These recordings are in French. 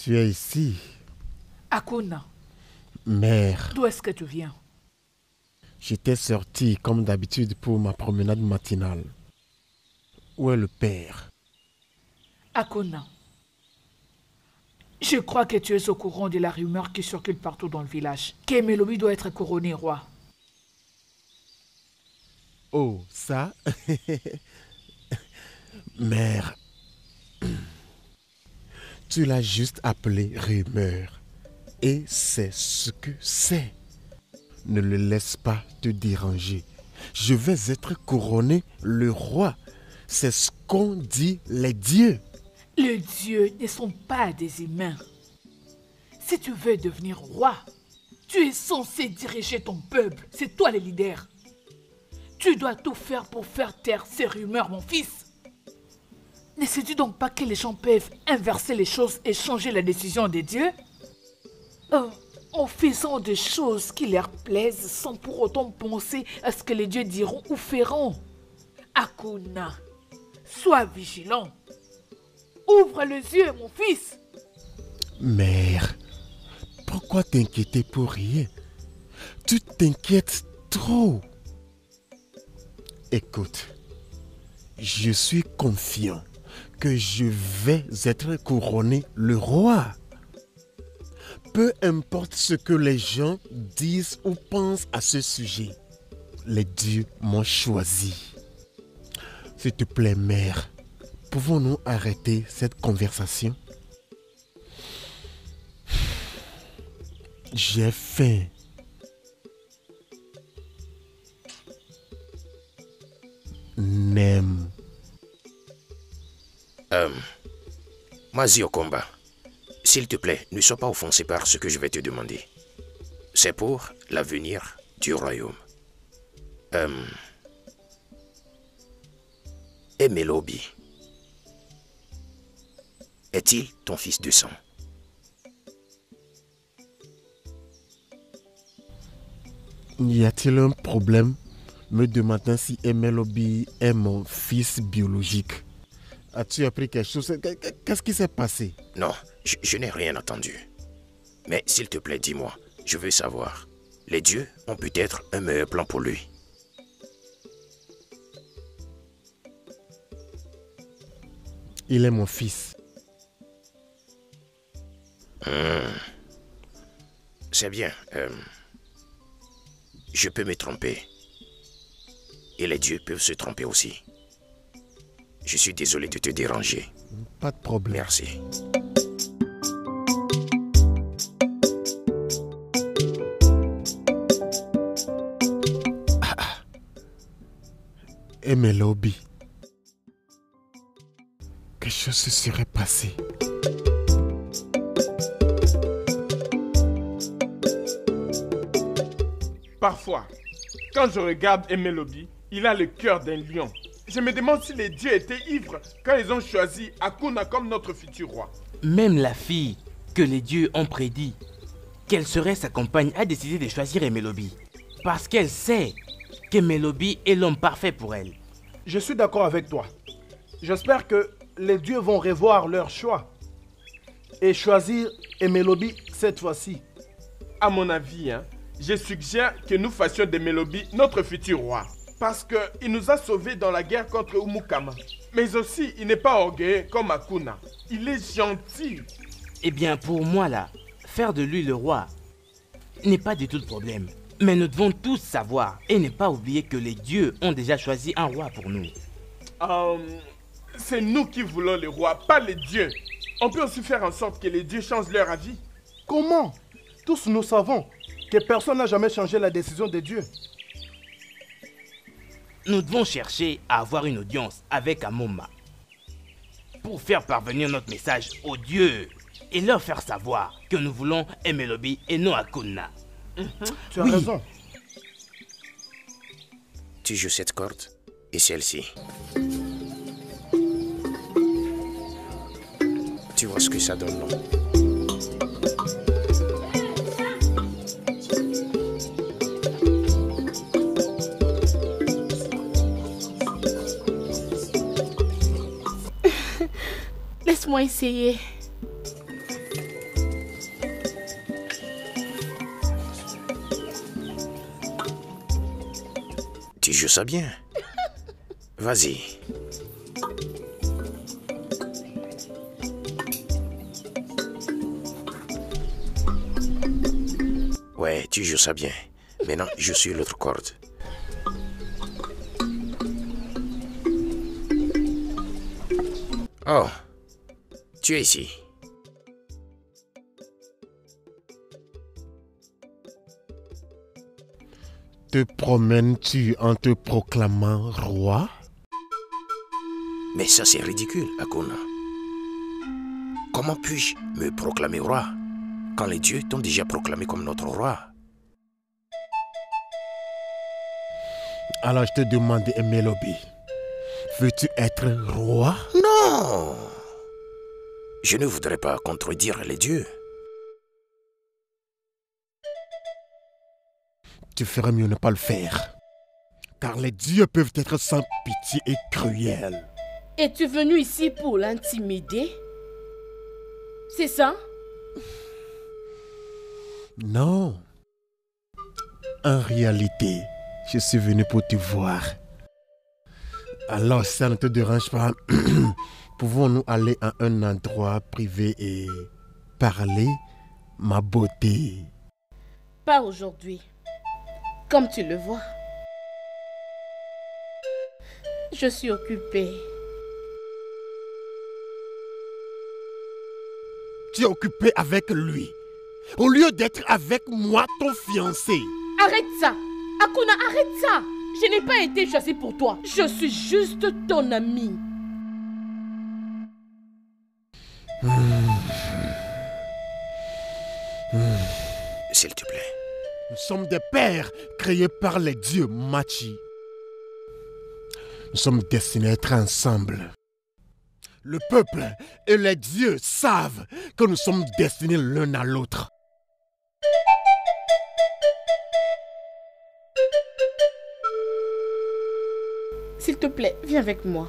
Tu es ici. Akuna, Mère, d'où est-ce que tu viens? j'étais sorti comme d'habitude pour ma promenade matinale. Où est le père? Akuna, je crois que tu es au courant de la rumeur qui circule partout dans le village, qu'Emelobi doit être couronné roi. Oh, ça? Mère, tu l'as juste appelé rumeur. Et c'est ce que c'est. Ne le laisse pas te déranger. Je vais être couronné le roi. C'est ce qu'ont dit les dieux. Les dieux ne sont pas des humains. Si tu veux devenir roi, tu es censé diriger ton peuple. C'est toi le leader. Tu dois tout faire pour faire taire ces rumeurs, mon fils. Ne sais-tu donc pas que les gens peuvent inverser les choses et changer la décision des dieux? En faisant des choses qui leur plaisent sans pour autant penser à ce que les dieux diront ou feront. Akuna, sois vigilant. Ouvre les yeux, mon fils. Mère, pourquoi t'inquiéter pour rien? Tu t'inquiètes trop. Écoute, je suis confiant que je vais être couronné le roi. Peu importe ce que les gens disent ou pensent à ce sujet, les dieux m'ont choisi. S'il te plaît, mère, pouvons-nous arrêter cette conversation? J'ai faim. Nem. Mazi Okomba, s'il te plaît, ne sois pas offensé par ce que je vais te demander. C'est pour l'avenir du royaume. Emelobi, est-il ton fils de sang? Y a-t-il un problème me demandant si Emelobi est mon fils biologique? As-tu appris quelque chose? Qu'est-ce qui s'est passé? Non, je n'ai rien entendu. Mais s'il te plaît, dis-moi, je veux savoir. Les dieux ont peut-être un meilleur plan pour lui. Il est mon fils. C'est bien. Je peux me tromper. Et les dieux peuvent se tromper aussi. Je suis désolé de te déranger. Pas de problème. Merci. Emelobi. Quelque chose se serait passé. Parfois, quand je regarde Emelobi, il a le cœur d'un lion. Je me demande si les dieux étaient ivres quand ils ont choisi Akuna comme notre futur roi. Même la fille que les dieux ont prédit qu'elle serait sa compagne a décidé de choisir Emelobi. Parce qu'elle sait qu'Emelobi est l'homme parfait pour elle. Je suis d'accord avec toi. J'espère que les dieux vont revoir leur choix et choisir Emelobi cette fois-ci. À mon avis, je suggère que nous fassions d'Emelobi notre futur roi. Parce qu'il nous a sauvés dans la guerre contre Umukama. Mais aussi, il n'est pas orgueilleux comme Akuna. Il est gentil. Eh bien, pour moi là, faire de lui le roi n'est pas du tout le problème. Mais nous devons tous savoir et ne pas oublier que les dieux ont déjà choisi un roi pour nous. C'est nous qui voulons le roi, pas les dieux. On peut aussi faire en sorte que les dieux changent leur avis. Comment? Tous nous savons que personne n'a jamais changé la décision des dieux. Nous devons chercher à avoir une audience avec Amoma pour faire parvenir notre message aux dieux et leur faire savoir que nous voulons Emelobi et non Akuna. Tu as raison. Tu joues cette corde et celle-ci. Tu vois ce que ça donne, non? Laisse-moi essayer. tu joues ça bien. Vas-y. Ouais, tu joues ça bien. Maintenant, je suis l'autre corde. Oh, tu es ici. Te promènes-tu en te proclamant roi? Mais ça, c'est ridicule, Akuna. Comment puis-je me proclamer roi quand les dieux t'ont déjà proclamé comme notre roi? Alors je te demande, Emelobi, veux-tu être roi? Non! Je ne voudrais pas contredire les dieux. Tu ferais mieux ne pas le faire. Car les dieux peuvent être sans pitié et cruels. Es-tu venu ici pour l'intimider? C'est ça? Non. En réalité, je suis venu pour te voir. Alors, si ça ne te dérange pas, pouvons-nous aller à un endroit privé et parler, ma beauté? Pas aujourd'hui. Comme tu le vois. Je suis occupée. Tu es occupé avec lui, au lieu d'être avec moi, ton fiancé. Arrête ça! Akuna, arrête ça! Je n'ai pas été choisie pour toi. Je suis juste ton ami. S'il te plaît. Nous sommes des pères créés par les dieux, Machi. Nous sommes destinés à être ensemble. Le peuple et les dieux savent que nous sommes destinés l'un à l'autre. S'il te plaît, viens avec moi.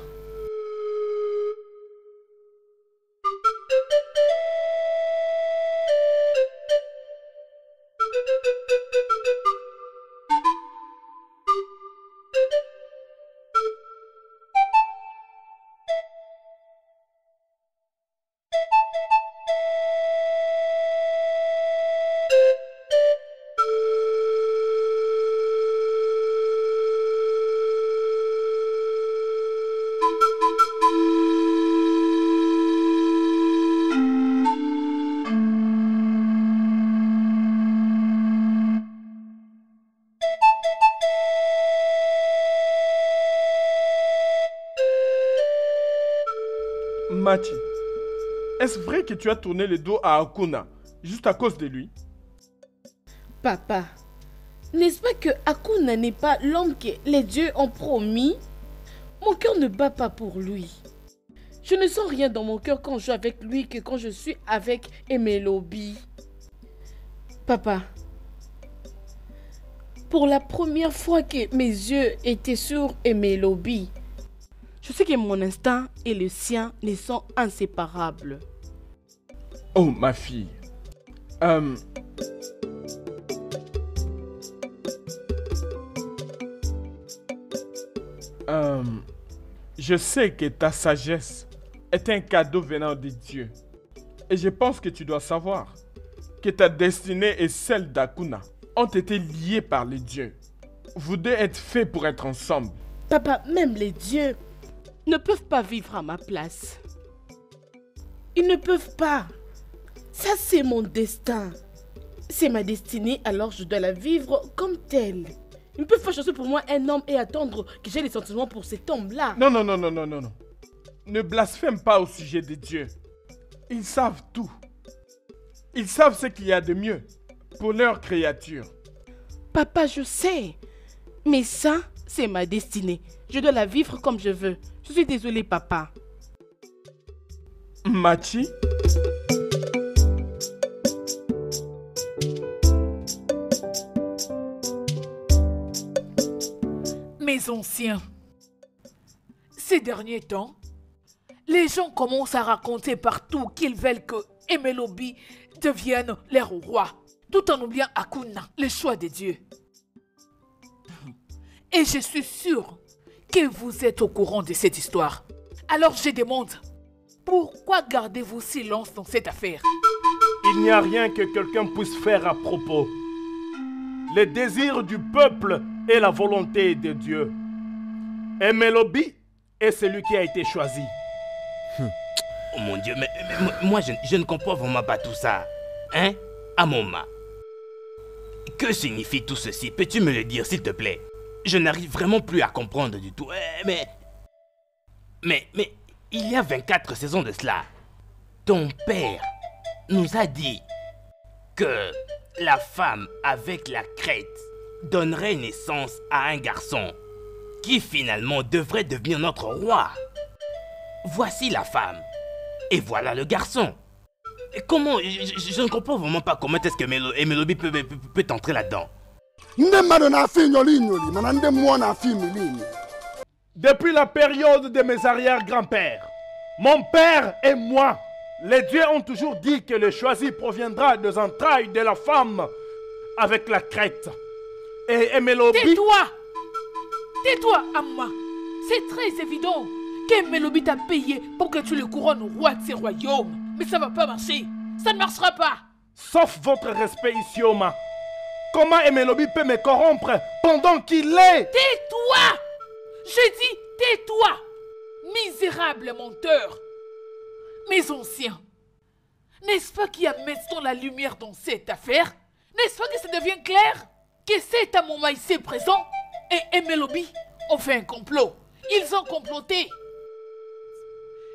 Machi, est-ce vrai que tu as tourné le dos à Akuna juste à cause de lui? Papa, n'est-ce pas que Akuna n'est pas l'homme que les dieux ont promis? Mon cœur ne bat pas pour lui. Je ne sens rien dans mon cœur quand je joue avec lui que quand je suis avec Emelobi. Papa, pour la première fois que mes yeux étaient sur Emelobi, je sais que mon instinct et le sien ne sont inséparables. Oh, ma fille. Je sais que ta sagesse est un cadeau venant des dieux. Et je pense que tu dois savoir que ta destinée et celle d'Akuna ont été liées par les dieux. Vous deux êtes faits pour être ensemble. Papa, même les dieux ne peuvent pas vivre à ma place. Ils ne peuvent pas. Ça, c'est mon destin. C'est ma destinée, alors je dois la vivre comme telle. Ils ne peuvent pas choisir pour moi un homme et attendre que j'ai des sentiments pour cet homme-là. Non. Ne blasphème pas au sujet des dieux. Ils savent tout. Ils savent ce qu'il y a de mieux pour leurs créatures. Papa, je sais. Mais ça, c'est ma destinée. Je dois la vivre comme je veux. Je suis désolée, papa. Machi? Mes anciens, ces derniers temps, les gens commencent à raconter partout qu'ils veulent que Emelobi devienne leur roi, tout en oubliant Akuna, le choix de Dieu. Et je suis sûre que vous êtes au courant de cette histoire. Alors je demande, pourquoi gardez-vous silence dans cette affaire? Il n'y a rien que quelqu'un puisse faire à propos. Les désirs du peuple et la volonté de Dieu. Emelobi est celui qui a été choisi. Oh mon Dieu, mais moi je ne comprends vraiment pas tout ça. Hein, Amoma? Que signifie tout ceci? Peux-tu me le dire, s'il te plaît? Je n'arrive vraiment plus à comprendre du tout. Mais il y a 24 saisons de cela, ton père nous a dit que la femme avec la crête donnerait naissance à un garçon qui finalement devrait devenir notre roi. Voici la femme et voilà le garçon. Et comment? Je ne comprends vraiment pas comment est-ce que Emelobi peut entrer là-dedans. Depuis la période de mes arrière-grands-pères, mon père et moi, les dieux ont toujours dit que le choisi proviendra des entrailles de la femme avec la crête. Et Emelobi... Tais-toi! Tais-toi, Amma! C'est très évident qu'Emelobi t'a payé pour que tu le couronnes roi de ces royaumes. Mais ça va pas marcher. Ça ne marchera pas. Sauf votre respect, Isioma. Comment Emelobi peut me corrompre pendant qu'il est... Tais-toi! Je dis tais-toi! Misérable menteur! Mes anciens, n'est-ce pas qu'il y a maintenant la lumière dans cette affaire? N'est-ce pas que ça devient clair? Que cet Amoma ici présent et Emelobi ont fait un complot. Ils ont comploté.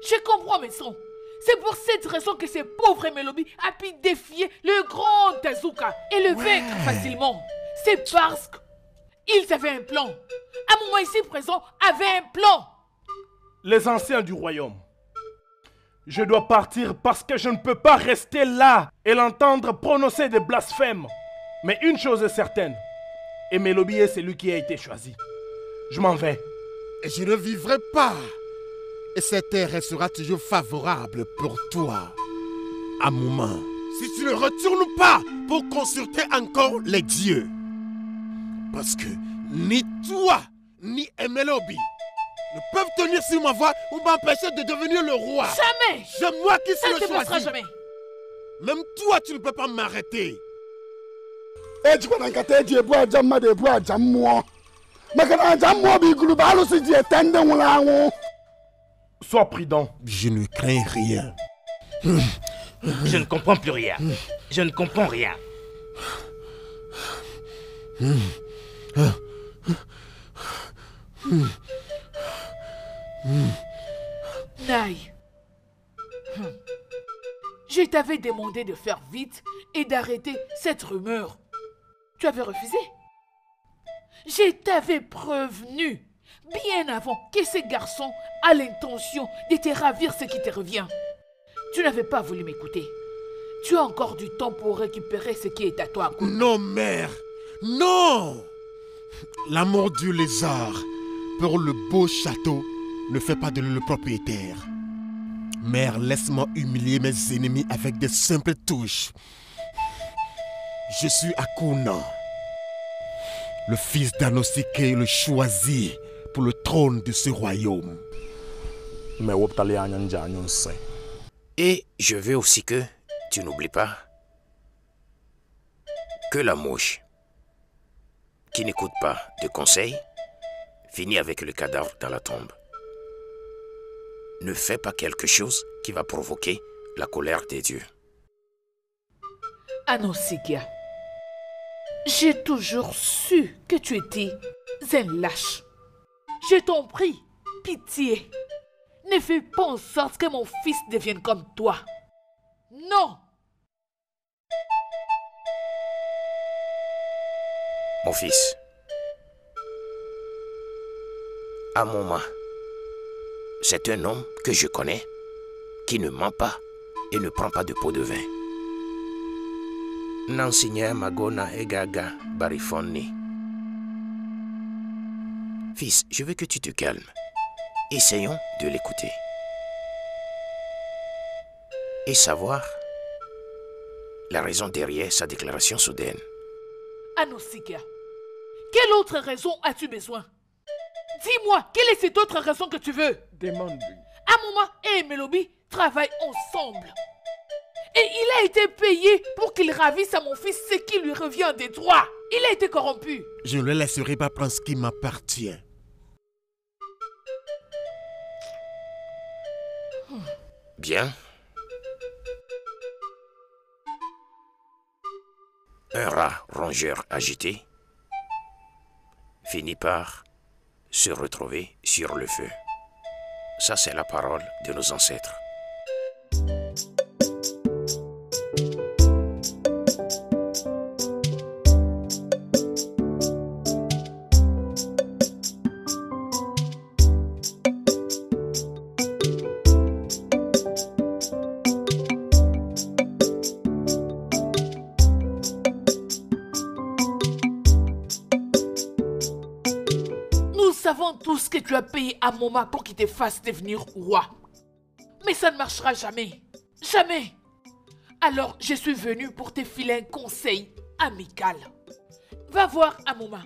Je comprends, mes sons. C'est pour cette raison que ce pauvre Emelobi a pu défier le grand Tazuka et le vaincre facilement. C'est parce qu'ils avaient un plan. Amoma ici présent avait un plan. Les anciens du royaume, je dois partir parce que je ne peux pas rester là et l'entendre prononcer des blasphèmes. Mais une chose est certaine, Emelobi est celui qui a été choisi. Je m'en vais. Et je ne vivrai pas. Et cette terre restera toujours favorable pour toi. À un moment, si tu ne retournes pas pour consulter encore les dieux. Parce que ni toi, ni Emelobi ne peuvent tenir sur ma voie ou m'empêcher de devenir le roi. Jamais! C'est moi qui suis le choisi. Ça ne se passera jamais. Même toi, tu ne peux pas m'arrêter. Sois prudent. Je ne crains rien. Je ne comprends plus rien. Je ne comprends rien. Naï. Je t'avais demandé de faire vite et d'arrêter cette rumeur. Tu avais refusé. Je t'avais prévenu bien avant que ce garçon a l'intention de te ravir ce qui te revient. Tu n'avais pas voulu m'écouter. Tu as encore du temps pour récupérer ce qui est à toi. Non, mère. Non. L'amour du lézard pour le beau château ne fait pas de lui le propriétaire. Mère, laisse-moi humilier mes ennemis avec de simples touches. Je suis Akuna, le fils d'Anosike, le choisi pour le trône de ce royaume. Et je veux aussi que tu n'oublies pas que la mouche qui n'écoute pas de conseils finit avec le cadavre dans la tombe. Ne fais pas quelque chose qui va provoquer la colère des dieux. Anosikia, j'ai toujours su que tu étais un lâche. Je t'en prie, pitié. Ne fais pas en sorte que mon fils devienne comme toi. Non! Mon fils, Amoma, c'est un homme que je connais, qui ne ment pas et ne prend pas de pot de vin. Nansinya Magona Egaga Barifonni. Fils, je veux que tu te calmes. Essayons de l'écouter. Et savoir la raison derrière sa déclaration soudaine. Anosikia, Quelle autre raison as-tu besoin? Dis-moi, quelle est cette autre raison que tu veux? Demande-lui. Amoma et Emelobi travaillent ensemble. Et il a été payé pour qu'il ravisse à mon fils ce qui lui revient des droits. Il a été corrompu. Je ne le laisserai pas prendre ce qui m'appartient. Bien. Un rat rongeur agité finit par se retrouver sur le feu. Ça, c'est la parole de nos ancêtres. Nous savons tous que tu as payé Amoma pour qu'il te fasse devenir roi. Mais ça ne marchera jamais. Jamais. Alors, je suis venu pour te filer un conseil amical. Va voir Amoma.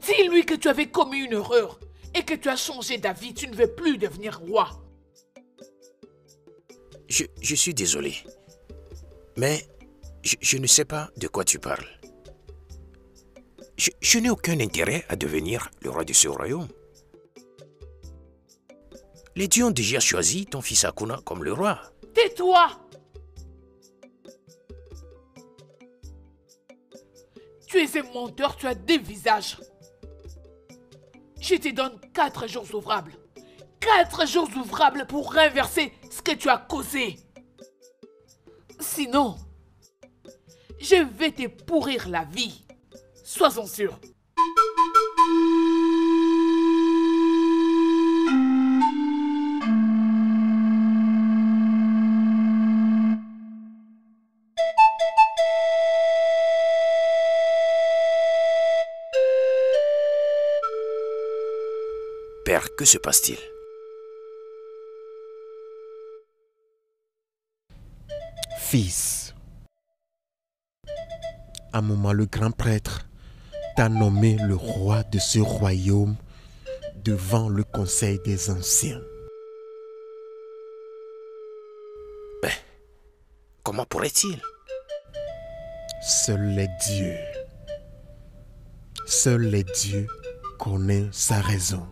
Dis-lui que tu avais commis une erreur et que tu as changé d'avis. Tu ne veux plus devenir roi. Je suis désolé, mais je ne sais pas de quoi tu parles. Je n'ai aucun intérêt à devenir le roi de ce royaume. Les dieux ont déjà choisi ton fils Akuna comme le roi. Tais-toi! Tu es un menteur, tu as deux visages. Je te donne 4 jours ouvrables. 4 jours ouvrables pour renverser ce que tu as causé. Sinon, je vais te pourrir la vie. Sois-en sûr. Père, que se passe-t-il? Fils, Amoma le grand prêtre t'a nommé le roi de ce royaume devant le conseil des anciens. Ben, comment pourrait-il? Seuls les dieux connaissent sa raison.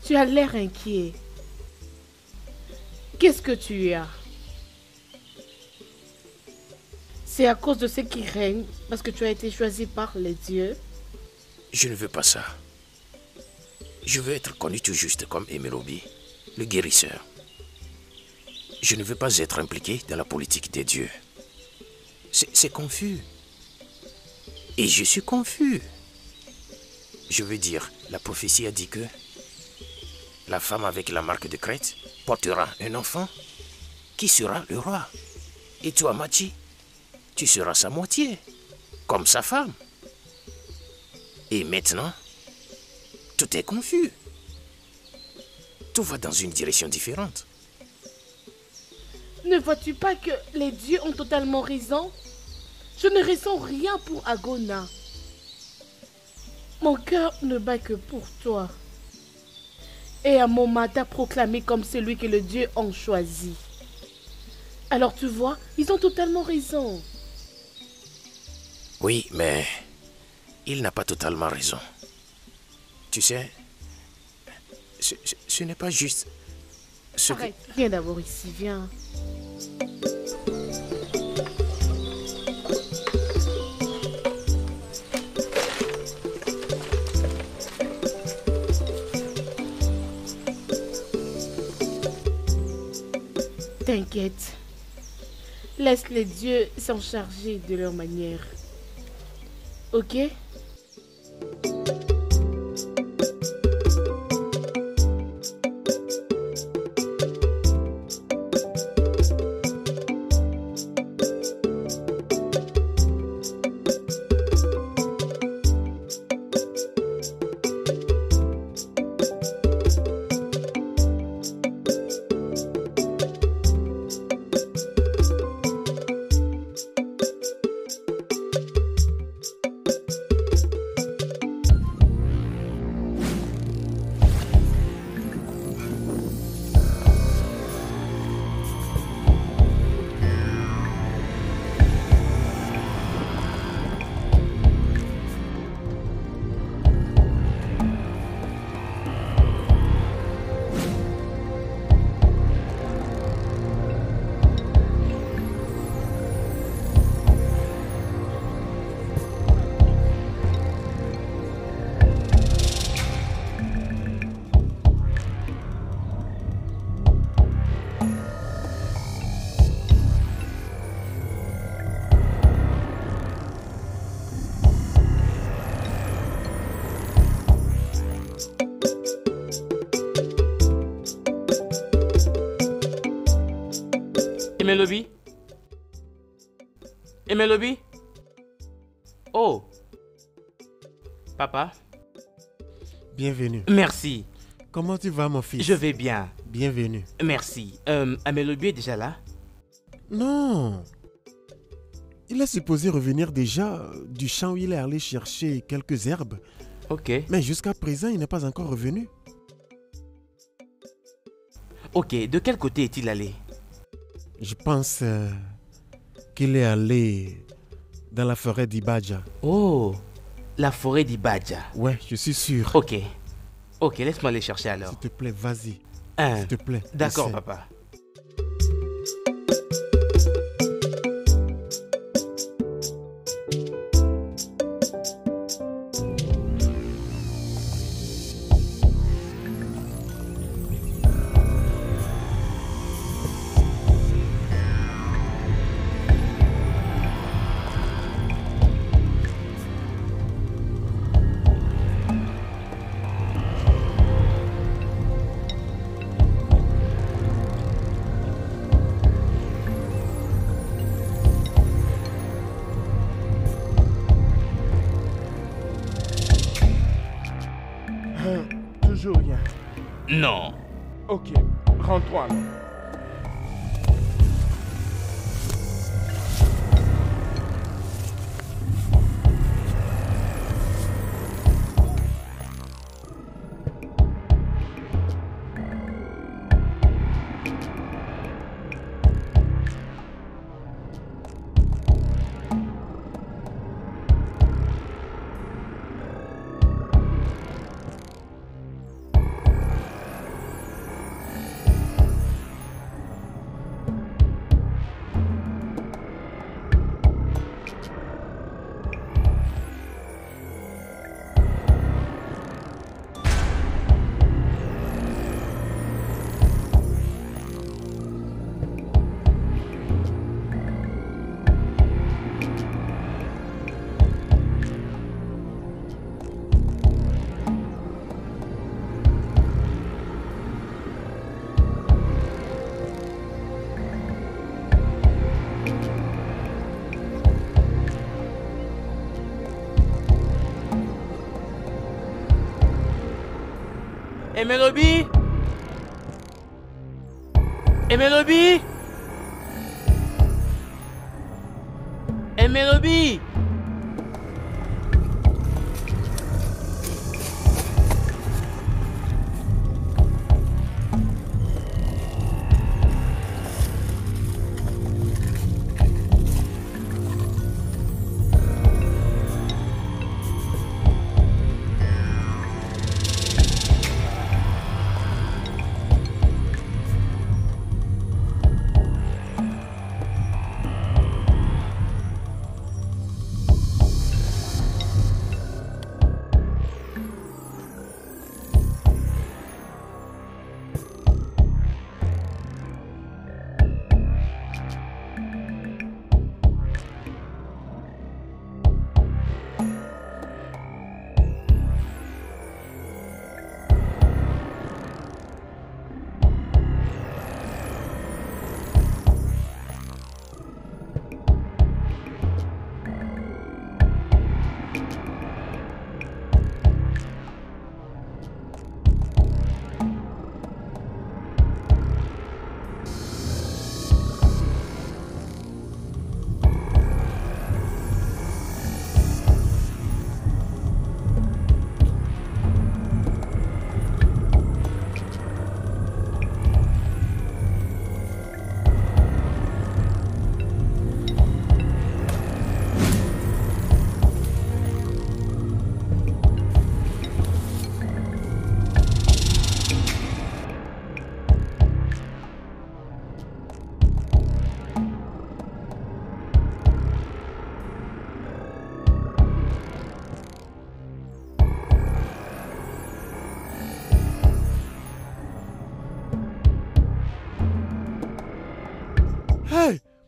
Tu as l'air inquiet. Qu'est-ce que tu as? C'est à cause de ce qui règne, parce que tu as été choisi par les dieux? Je ne veux pas ça. Je veux être connu tout juste comme Emelobi, le guérisseur. Je ne veux pas être impliqué dans la politique des dieux. C'est confus. Et je suis confus. Je veux dire, la prophétie a dit que la femme avec la marque de crête portera un enfant qui sera le roi. Et toi, Machi, tu seras sa moitié, comme sa femme. Et maintenant, tout est confus. Tout va dans une direction différente. Ne vois-tu pas que les dieux ont totalement raison? Je ne ressens rien pour Agona. Mon cœur ne bat que pour toi. Et Amoma t'a proclamé comme celui que les dieux ont choisi. Alors tu vois, ils ont totalement raison. Oui, mais il n'a pas totalement raison. Tu sais, ce n'est pas juste ce que... Arrête, viens d'abord ici, viens. T'inquiète. Laisse les dieux s'en charger de leur manière. Ok? Emelobi? Emelobi? Oh. Papa? Bienvenue. Merci. Comment tu vas, mon fils? Je vais bien. Bienvenue. Merci. Emelobi est déjà là? Non. Il est supposé revenir déjà du champ où il est allé chercher quelques herbes. Ok. Mais jusqu'à présent, il n'est pas encore revenu. Ok, de quel côté est-il allé? Je pense qu'il est allé dans la forêt d'Ibadja. Oh, la forêt d'Ibadja. Ouais, je suis sûr. Ok. Ok, laisse-moi aller chercher alors. S'il te plaît, vas-y. Hein. S'il te plaît. D'accord, essaie. papa. Toujours rien. Non. Ok, rentrons alors. Emelobi? Emelobi? Emelobi?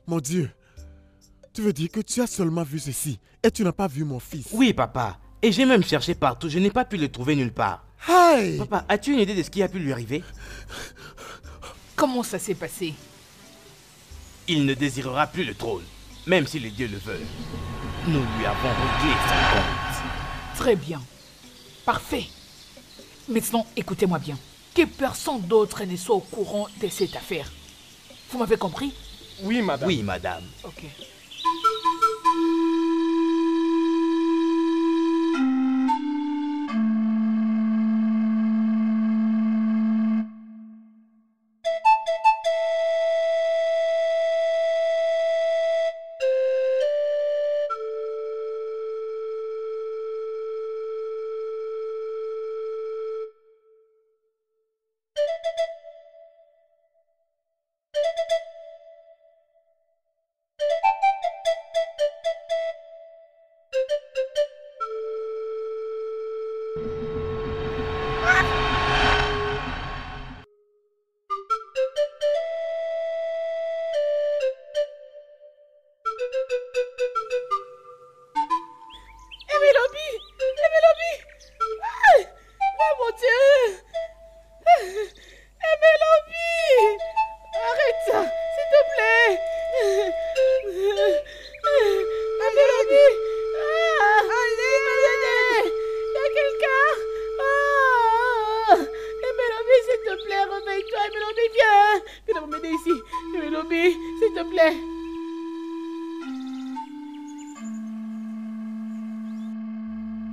Mon Dieu, tu veux dire que tu as seulement vu ceci et tu n'as pas vu mon fils? Oui, papa. Et j'ai même cherché partout. Je n'ai pas pu le trouver nulle part. Hey! Papa, as-tu une idée de ce qui a pu lui arriver? Comment ça s'est passé? Il ne désirera plus le trône, même si les dieux le veulent. Nous lui avons réglé son compte. Très bien. Parfait. Maintenant, écoutez-moi bien. Que personne d'autre ne soit au courant de cette affaire. Vous m'avez compris? Oui, madame. Oui, madame. Ok.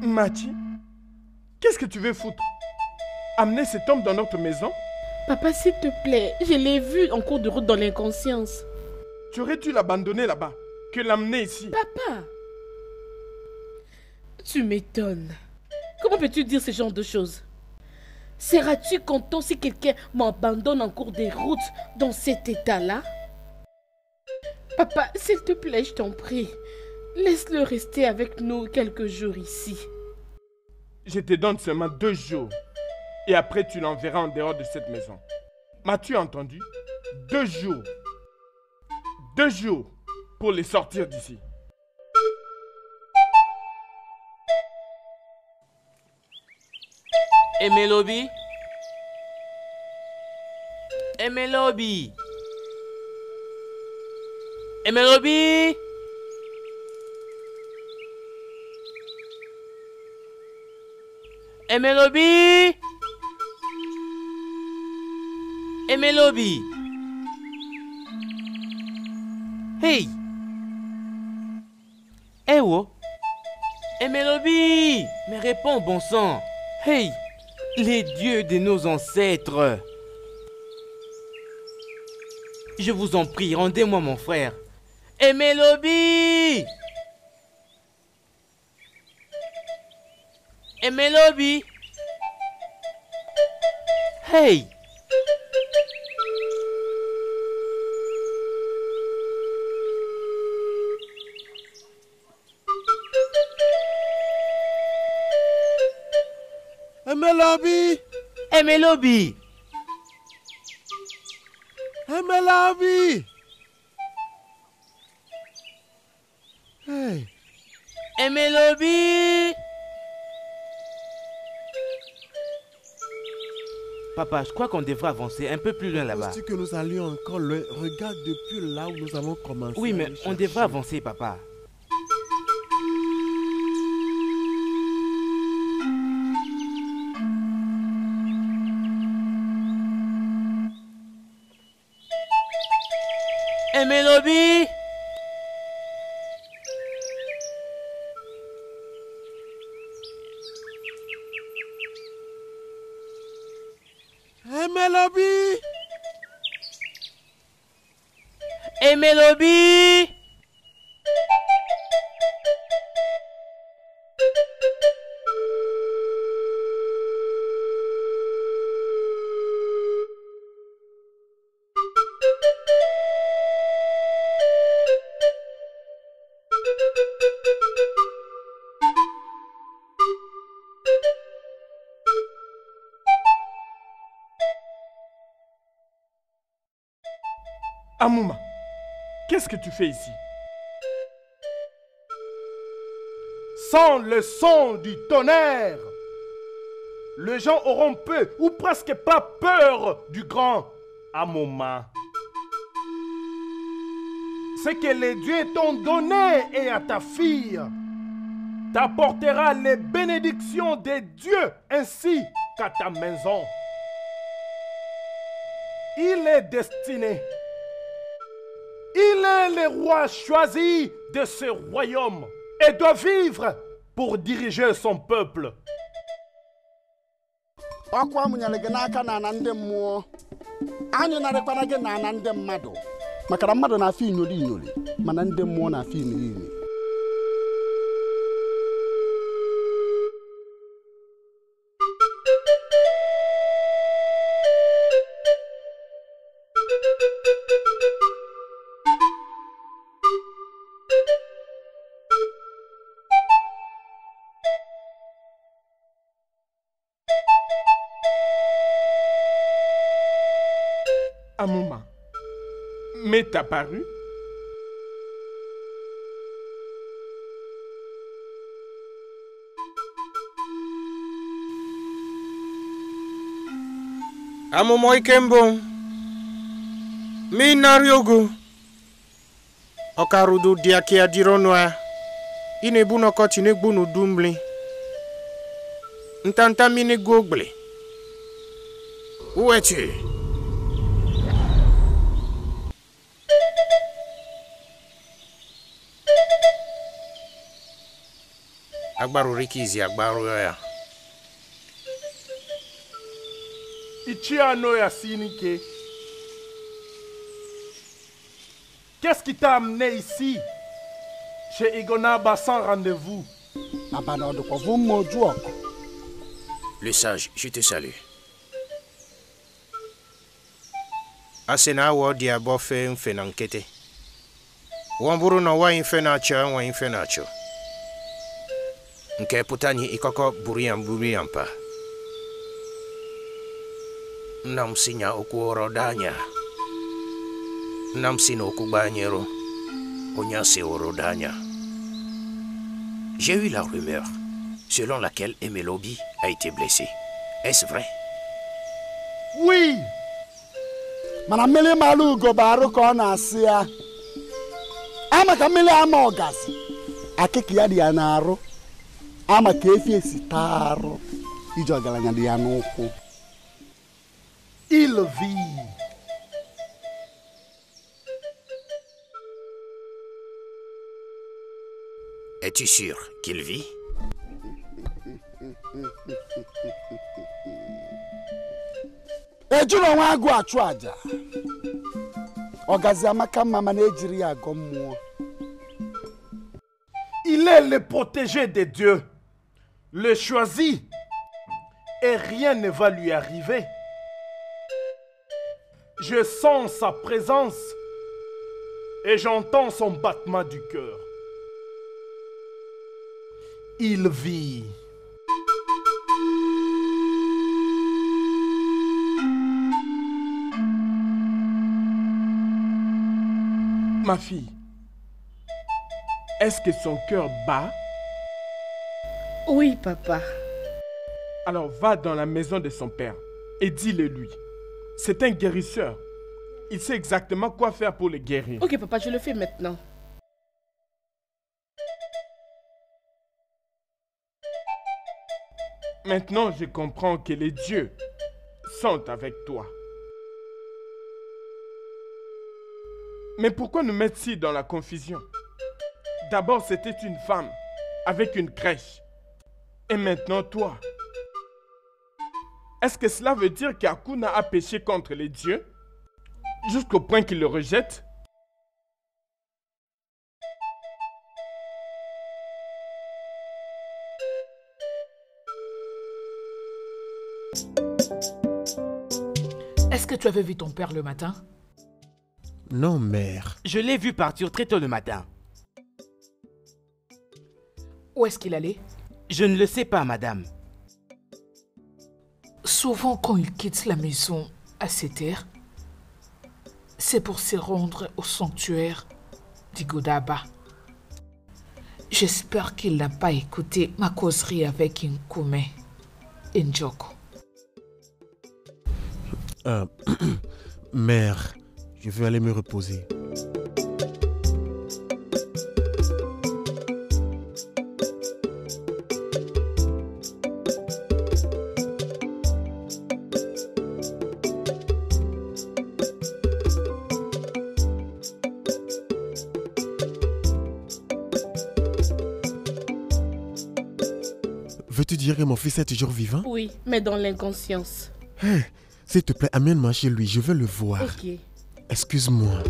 Machi, qu'est-ce que tu veux foutre? Amener cet homme dans notre maison? Papa, s'il te plaît, je l'ai vu en cours de route dans l'inconscience. Tu aurais dû l'abandonner là-bas que l'amener ici. Papa, tu m'étonnes. Comment peux-tu dire ce genre de choses? Seras-tu content si quelqu'un m'abandonne en cours de route dans cet état-là? Papa, s'il te plaît, je t'en prie. Laisse-le rester avec nous quelques jours ici. Je te donne seulement 2 jours. Et après, tu l'enverras en dehors de cette maison. M'as-tu entendu? 2 jours. 2 jours pour les sortir d'ici. Emelobi? Emelobi? Emelobi? Emelobi? Emelobi? Hey! Eh oh! Emelobi! Mais réponds, bon sang! Hey! Les dieux de nos ancêtres! Je vous en prie, rendez-moi mon frère. Emelobi! Emelobi! Hey! Emelobi! Emelobi! Emelobi! Hey! Emelobi! Papa, je crois qu'on devrait avancer un peu plus loin là-bas. Penses-tu que nous allions encore loin? Regarde depuis là où nous avons commencé. Oui, à mais aller on chercher. devrait avancer, papa. Emelobi! Emelobi! Emelobi! Amouma, qu'est-ce que tu fais ici? Sans le son du tonnerre, les gens auront peu ou presque pas peur du grand Amoma. Ce que les dieux t'ont donné et à ta fille t'apportera les bénédictions des dieux ainsi qu'à ta maison. Il est destiné. Il est le roi choisi de ce royaume et doit vivre pour diriger son peuple. Ọkwa amụnyere gị n'aka na ana ndị mmụọ. Anyị narịkwana gị na ana ndị mmadụ. Maka na mmadụ na-afọ inyoli inyoli, mana ndị mmụọ na-afọ imiri imi. Amoma, m'est apparu? Amụma ike mbụ minari ogo ọkarudu dị aka ya dịrị ọnụ ya ị na-ebu n'ọkọchị na-egbu n'udu mmiri ntanta mmiri go ogbele uwechi agbaru rikizi agbaru ya Ichiano Yasinike. Qu'est-ce qui t'a amené ici, chez Igonaba, sans rendez-vous? Le sage, je te salue. Asena wa dia bofe mfe na nkete. Wamburu na wa mfe na acha wa mfe na acho. Nke putani ikoko burian pa. Namsinya oku orodanya. Namsino oku banyero. Onyase orodanya. J'ai eu la rumeur selon laquelle Emelobi a été blessé. Est-ce vrai? Oui! Mana mmiri mara ugo baru ka ọ na-asị ya. Ama ka mmiri ama ọgazi. Akịka ya dị ya n'arụ. Ama ka efi esi taa arụ. Iji ọgaranya dị ya n'ụkwụ. Il vit. Es-tu sûr qu'il vit? Ejuru onwe agụ achụ aja. Ọgazi amaka mma mana ejiri ya agọ mmụọ. Il est le protégé des dieux, le choisi, et rien ne va lui arriver. Je sens sa présence et j'entends son battement du cœur. Il vit. Ma fille, est-ce que son cœur bat? Oui, papa. Alors va dans la maison de son père et dis-le lui. C'est un guérisseur. Il sait exactement quoi faire pour le guérir. Ok, papa, je le fais maintenant. Maintenant, je comprends que les dieux sont avec toi. Mais pourquoi nous mettre si dans la confusion? D'abord, c'était une femme avec une crèche. Et maintenant, toi. Est-ce que cela veut dire qu'Akuna a péché contre les dieux? Jusqu'au point qu'il le rejette? Est-ce que tu avais vu ton père le matin? Non, mère. Je l'ai vu partir très tôt le matin. Où est-ce qu'il allait? Je ne le sais pas, madame. Souvent, quand il quitte la maison à cette heure, c'est pour se rendre au sanctuaire Digodaba. J'espère qu'il n'a pas écouté ma causerie avec Nkume et Njoko. Mère, je veux aller me reposer. Veux-tu dire que mon fils est toujours vivant? Oui, mais dans l'inconscience. Hey, s'il te plaît, amène-moi chez lui, je veux le voir. Ok. Excuse-moi.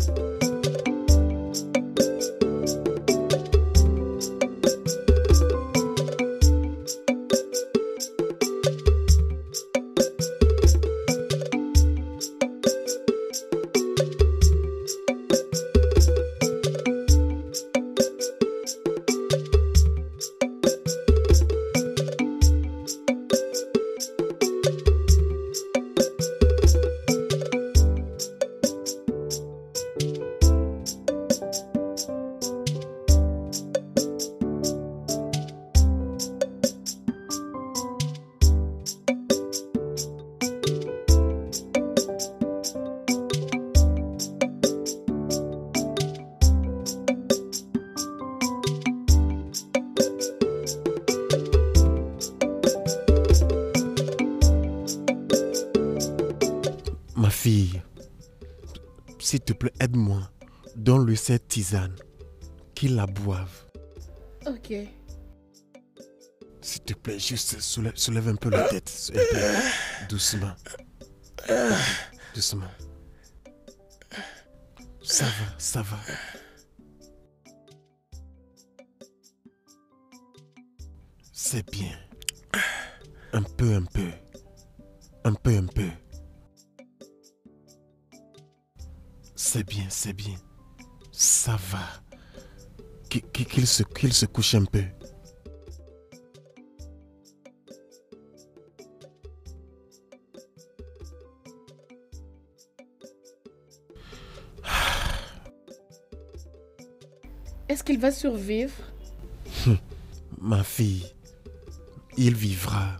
Ma fille, s'il te plaît, aide-moi. Donne-lui cette tisane. Qu'il la boive. Ok. S'il te plaît, juste soulève un peu la tête. Un peu. Doucement. Doucement. Ça va, ça va. C'est bien. Un peu, un peu. Un peu, un peu. C'est bien, c'est bien. Ça va. Qu'il se couche un peu. Est-ce qu'il va survivre? Ma fille, il vivra.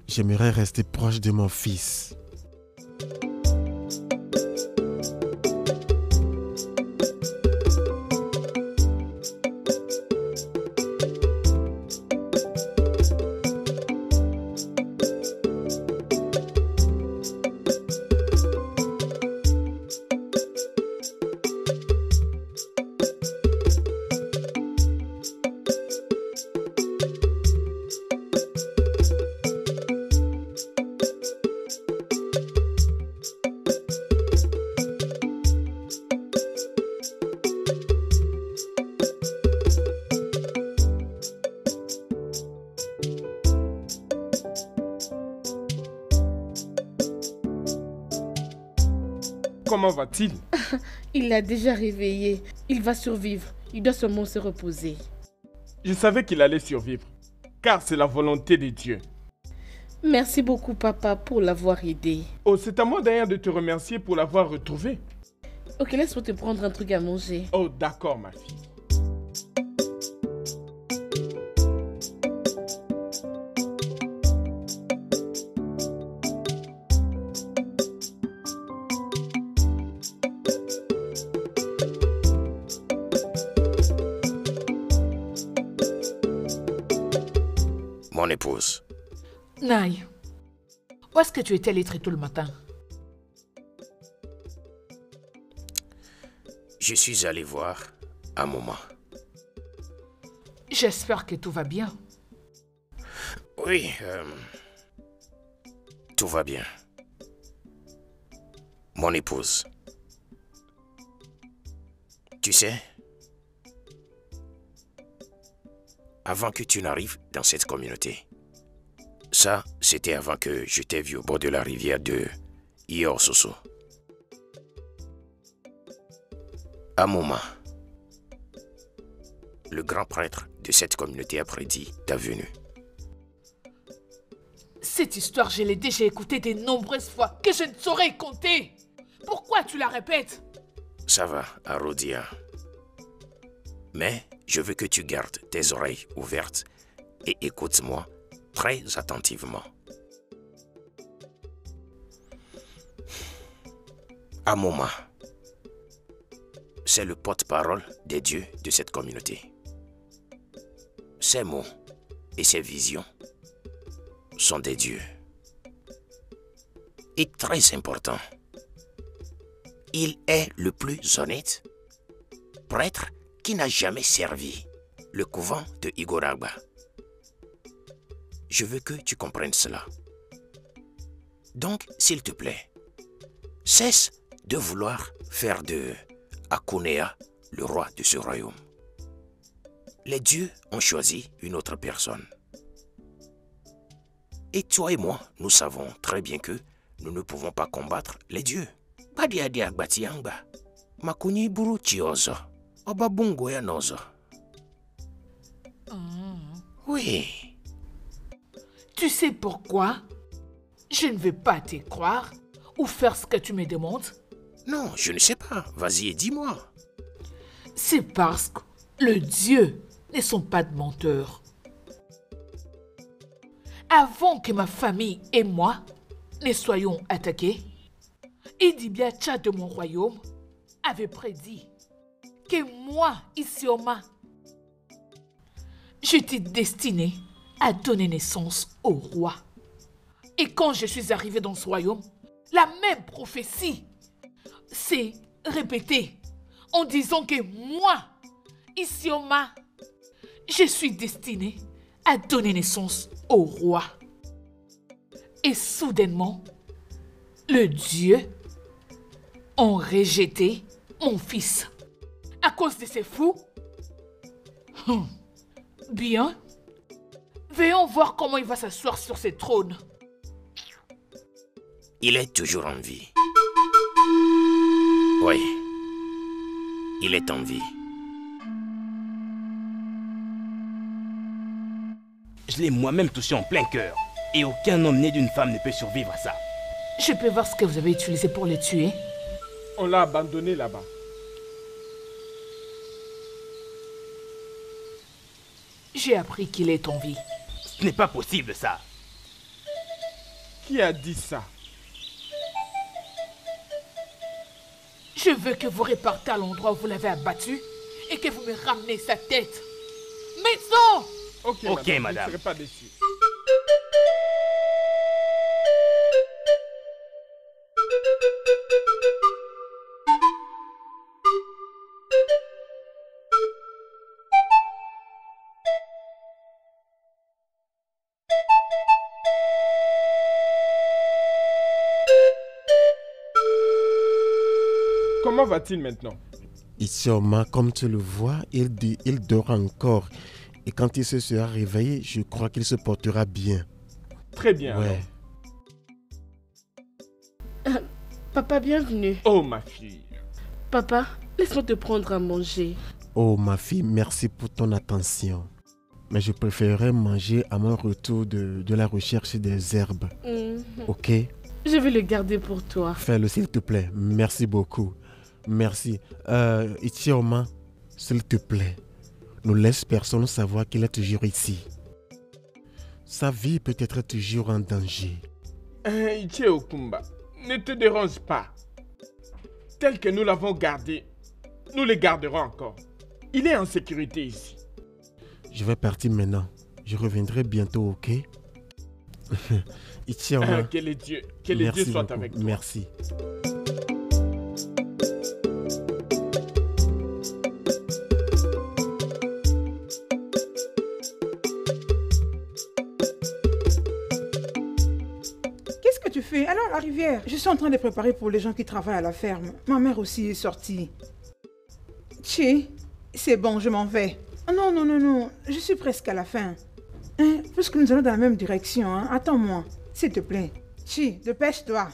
J'aimerais rester proche de mon fils. Comment va-t-il? Il l'a déjà réveillé. Il va survivre. Il doit seulement se reposer. Je savais qu'il allait survivre, car c'est la volonté de Dieu. Merci beaucoup, papa, pour l'avoir aidé. Oh, c'est à moi d'ailleurs de te remercier pour l'avoir retrouvé. Ok, laisse-moi te prendre un truc à manger. Oh, d'accord, ma fille. Mon épouse. Naï, où est-ce que tu étais allé très tôt le matin? Je suis allé voir un moment. J'espère que tout va bien. Oui, tout va bien. Mon épouse. Tu sais, avant que tu n'arrives dans cette communauté, ça, c'était avant que je t'ai vu au bord de la rivière de Iososo. À un moment, le grand prêtre de cette communauté a prédit ta venue. Cette histoire, je l'ai déjà écoutée de nombreuses fois, que je ne saurais compter. Pourquoi tu la répètes? Ça va, Arodia. Mais je veux que tu gardes tes oreilles ouvertes et écoute-moi très attentivement. Amoma, c'est le porte-parole des dieux de cette communauté. Ses mots et ses visions sont des dieux. Et très important, il est le plus honnête prêtre qui n'a jamais servi le couvent de Igoraba. Je veux que tu comprennes cela. Donc, s'il te plaît, cesse de vouloir faire de Akunea le roi de ce royaume. Les dieux ont choisi une autre personne. Et toi et moi, nous savons très bien que nous ne pouvons pas combattre les dieux. Badiadia Batianga, Makuni Buru Chiozo, Obabungo Yanozo. Oui. Tu sais pourquoi je ne veux pas te croire ou faire ce que tu me demandes? Non, je ne sais pas. Vas-y et dis-moi. C'est parce que les dieux ne sont pas de menteurs. Avant que ma famille et moi ne soyons attaqués, Idibiacha de mon royaume avait prédit que moi, Isioma, j'étais destinée à donner naissance au roi. Et quand je suis arrivée dans ce royaume, la même prophétie s'est répétée en disant que moi, Isioma, je suis destinée à donner naissance au roi. Et soudainement, le Dieu ont rejeté mon fils à cause de ces fous. Bien, veillons voir comment il va s'asseoir sur ce trône. Il est toujours en vie. Oui, il est en vie. Je l'ai moi-même touché en plein cœur. Et aucun homme né d'une femme ne peut survivre à ça. Je peux voir ce que vous avez utilisé pour le tuer? On l'a abandonné là-bas. J'ai appris qu'il est en vie. Ce n'est pas possible ça. Qui a dit ça? Je veux que vous repartez à l'endroit où vous l'avez abattu et que vous me ramenez sa tête. Maison! Ok, madame. Je ne serai pas déçu. Comment va-t-il maintenant? Isioma, comme tu le vois, il dort encore. Et quand il se sera réveillé, je crois qu'il se portera bien. Très bien. Ouais. Papa, bienvenue. Oh, ma fille. Papa, laisse-moi te prendre à manger. Oh, ma fille, merci pour ton attention. Mais je préférerais manger à mon retour de la recherche des herbes. Ok? Je vais le garder pour toi. Fais-le, s'il te plaît. Merci beaucoup. Merci. Isioma, s'il te plaît, ne laisse personne savoir qu'il est toujours ici. Sa vie peut être toujours en danger. Ichie Okumba, ne te dérange pas. Tel que nous l'avons gardé, nous le garderons encore. Il est en sécurité ici. Je vais partir maintenant. Je reviendrai bientôt, ok? Isioma, que les dieux soient beaucoup. avec toi. Merci. Qu'est-ce que tu fais? Alors la rivière. Je suis en train de préparer pour les gens qui travaillent à la ferme. Ma mère aussi est sortie. Chi, c'est bon, je m'en vais. Non, non, non, non, je suis presque à la fin. Hein, puisque nous allons dans la même direction, hein, attends-moi, s'il te plaît. Chi, dépêche-toi.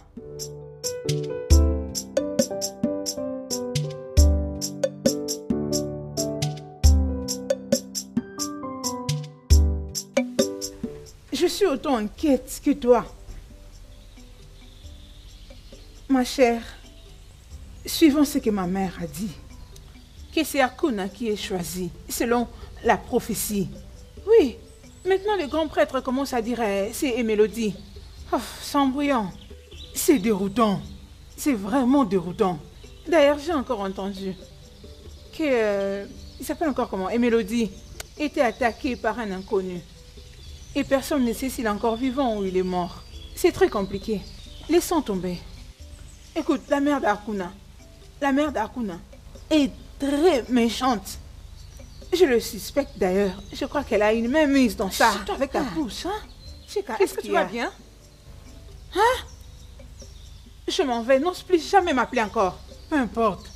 Je suis autant inquiète que toi. Ma chère, suivons ce que ma mère a dit. Que c'est Akuna qui est choisi, selon la prophétie. Oui, maintenant le grand prêtre commence à dire c'est Mélodie. Oh, c'est embrouillant. C'est déroutant. C'est vraiment déroutant. D'ailleurs, j'ai encore entendu que... il s'appelle encore comment? Mélodie était attaqué par un inconnu. Et personne ne sait s'il est encore vivant ou il est mort. C'est très compliqué. Laissons tomber. Écoute, la mère d'Akuna est très méchante. Je le suspecte d'ailleurs. Je crois qu'elle a une main mise dans ça. Avec ta bouche, hein? Chika, est-ce que tu vas bien? Hein? Je m'en vais. N'ose plus jamais m'appeler encore. Peu importe.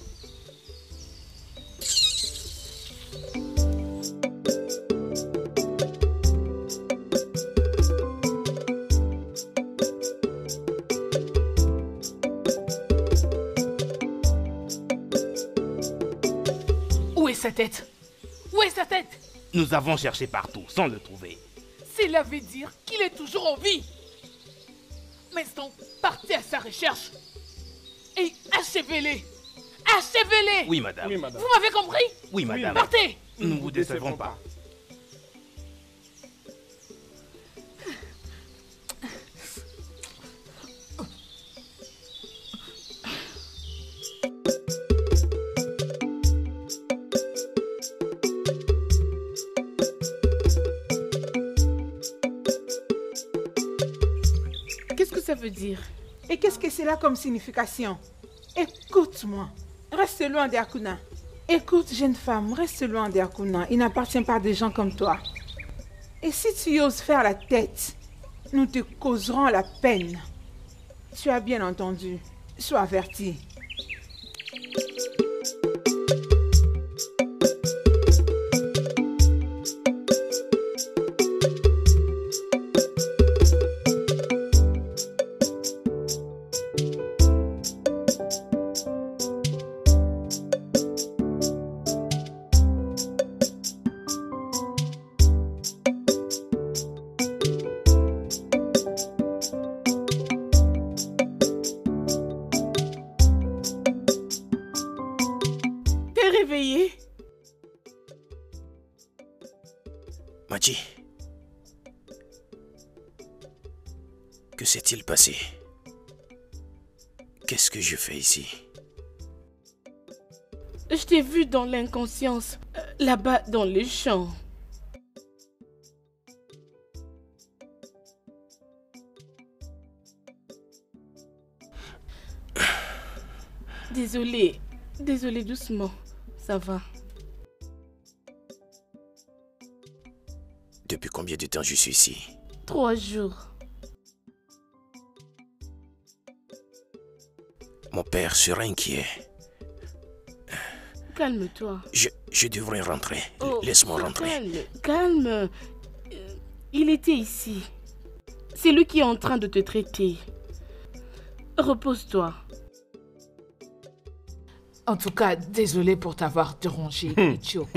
Où est sa tête? Où est sa tête? Nous avons cherché partout sans le trouver. Cela veut dire qu'il est toujours en vie. Maintenant, partez à sa recherche et achevez-les. Achevez-les. Oui, madame. Oui, madame. Vous m'avez compris? Oui, madame. Partez. Nous ne vous décevrons pas. Qu'est-ce que ça veut dire? Et qu'est-ce que c'est là comme signification? Écoute-moi. Reste loin d'Akuna. Écoute, jeune femme, reste loin d'Akuna. Il n'appartient pas à des gens comme toi. Et si tu oses faire la tête, nous te causerons la peine. Tu as bien entendu. Sois averti. Réveillé. Machi, que s'est-il passé? Qu'est-ce que je fais ici? Je t'ai vu dans l'inconscience, là-bas dans les champs. Désolée, désolée, doucement, ça va. Depuis combien de temps je suis ici? 3 jours. Mon père sera inquiet. Calme-toi. Je devrais rentrer. Oh, Laisse-moi rentrer. Calme. Il était ici. C'est lui qui est en train de te traiter. Repose-toi. En tout cas, désolé pour t'avoir dérangé, Ichoko.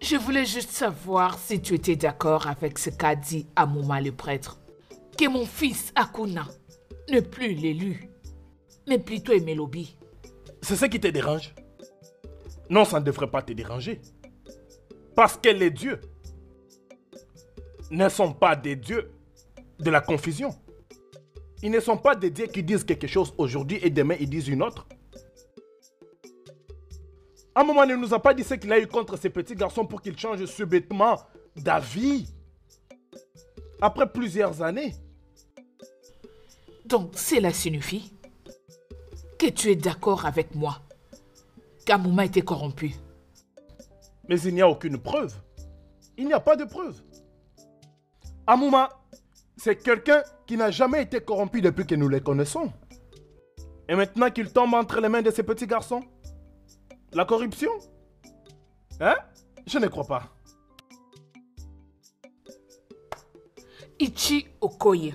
Je voulais juste savoir si tu étais d'accord avec ce qu'a dit Amuma le prêtre. Que mon fils Akuna n'est plus l'élu, mais plutôt Emelobi. C'est ce qui te dérange? Non, ça ne devrait pas te déranger. Parce que les dieux ne sont pas des dieux de la confusion. Ils ne sont pas des dieux qui disent quelque chose aujourd'hui et demain ils disent une autre. À un moment, il ne nous a pas dit ce qu'il a eu contre ces petits garçons pour qu'ils changent subitement d'avis. Après plusieurs années. Donc, cela signifie que tu es d'accord avec moi qu'Amuma était corrompu. Mais il n'y a aucune preuve. Il n'y a pas de preuve. Amuma, c'est quelqu'un qui n'a jamais été corrompu depuis que nous les connaissons. Et maintenant qu'il tombe entre les mains de ces petits garçons, la corruption? Hein? Je ne crois pas. Ichi Okoye,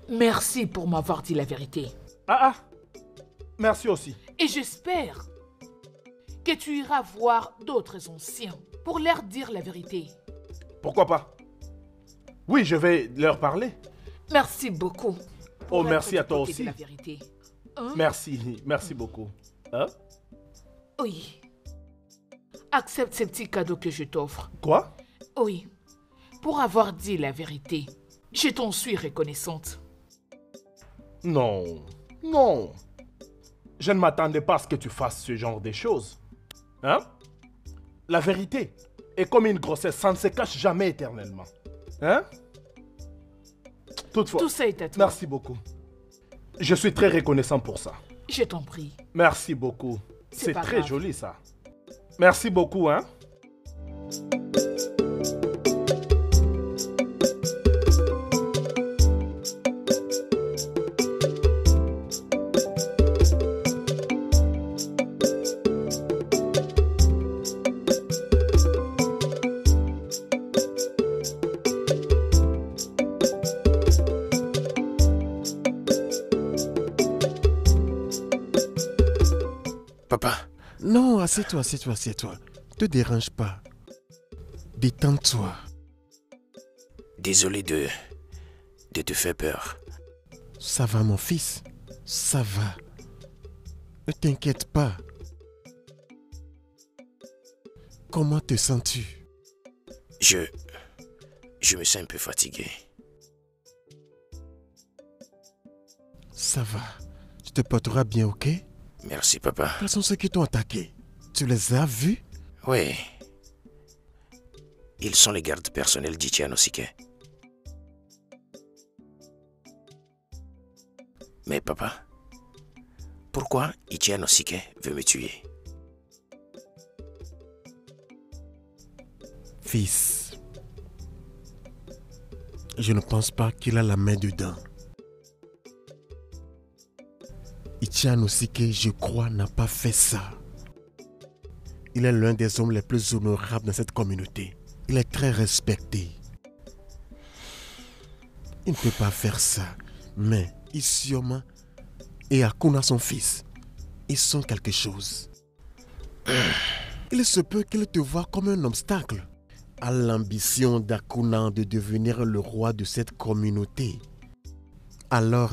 merci pour m'avoir dit la vérité. Merci aussi. Et j'espère que tu iras voir d'autres anciens pour leur dire la vérité. Pourquoi pas? Oui, je vais leur parler. Merci beaucoup. Oh, merci à toi aussi. La vérité. Hein? Merci beaucoup. Hein? Oui. Accepte ces petits cadeaux que je t'offre. Quoi? Oui. Pour avoir dit la vérité, je t'en suis reconnaissante. Non. Je ne m'attendais pas à ce que tu fasses ce genre de choses. Hein? La vérité est comme une grossesse, ça ne se cache jamais éternellement. Hein? Toutefois, Tout ça est à toi. merci beaucoup. Je suis très reconnaissant pour ça. Je t'en prie. Merci beaucoup. C'est pas très grave. joli ça. Merci beaucoup, hein? Papa, Non, assieds-toi. Te dérange pas. Détends-toi. désolé de te faire peur. Ça va, mon fils. Ça va. Ne t'inquiète pas. Comment te sens-tu? Je me sens un peu fatigué. Ça va. Tu te porteras bien, ok? Merci, papa. Quels sont ceux qui t'ont attaqué? Tu les as vus? Oui. Ils sont les gardes personnels d'Ichianosike. Mais papa, pourquoi Ichianosike veut me tuer? Fils, je ne pense pas qu'il a la main dedans. Ichianosike, je crois, n'a pas fait ça. Il est l'un des hommes les plus honorables dans cette communauté. Il est très respecté. Il ne peut pas faire ça. Mais Isioma et Akuna, son fils, ils sont quelque chose. Il se peut qu'il te voie comme un obstacle à l'ambition d'Akuna de devenir le roi de cette communauté. Alors,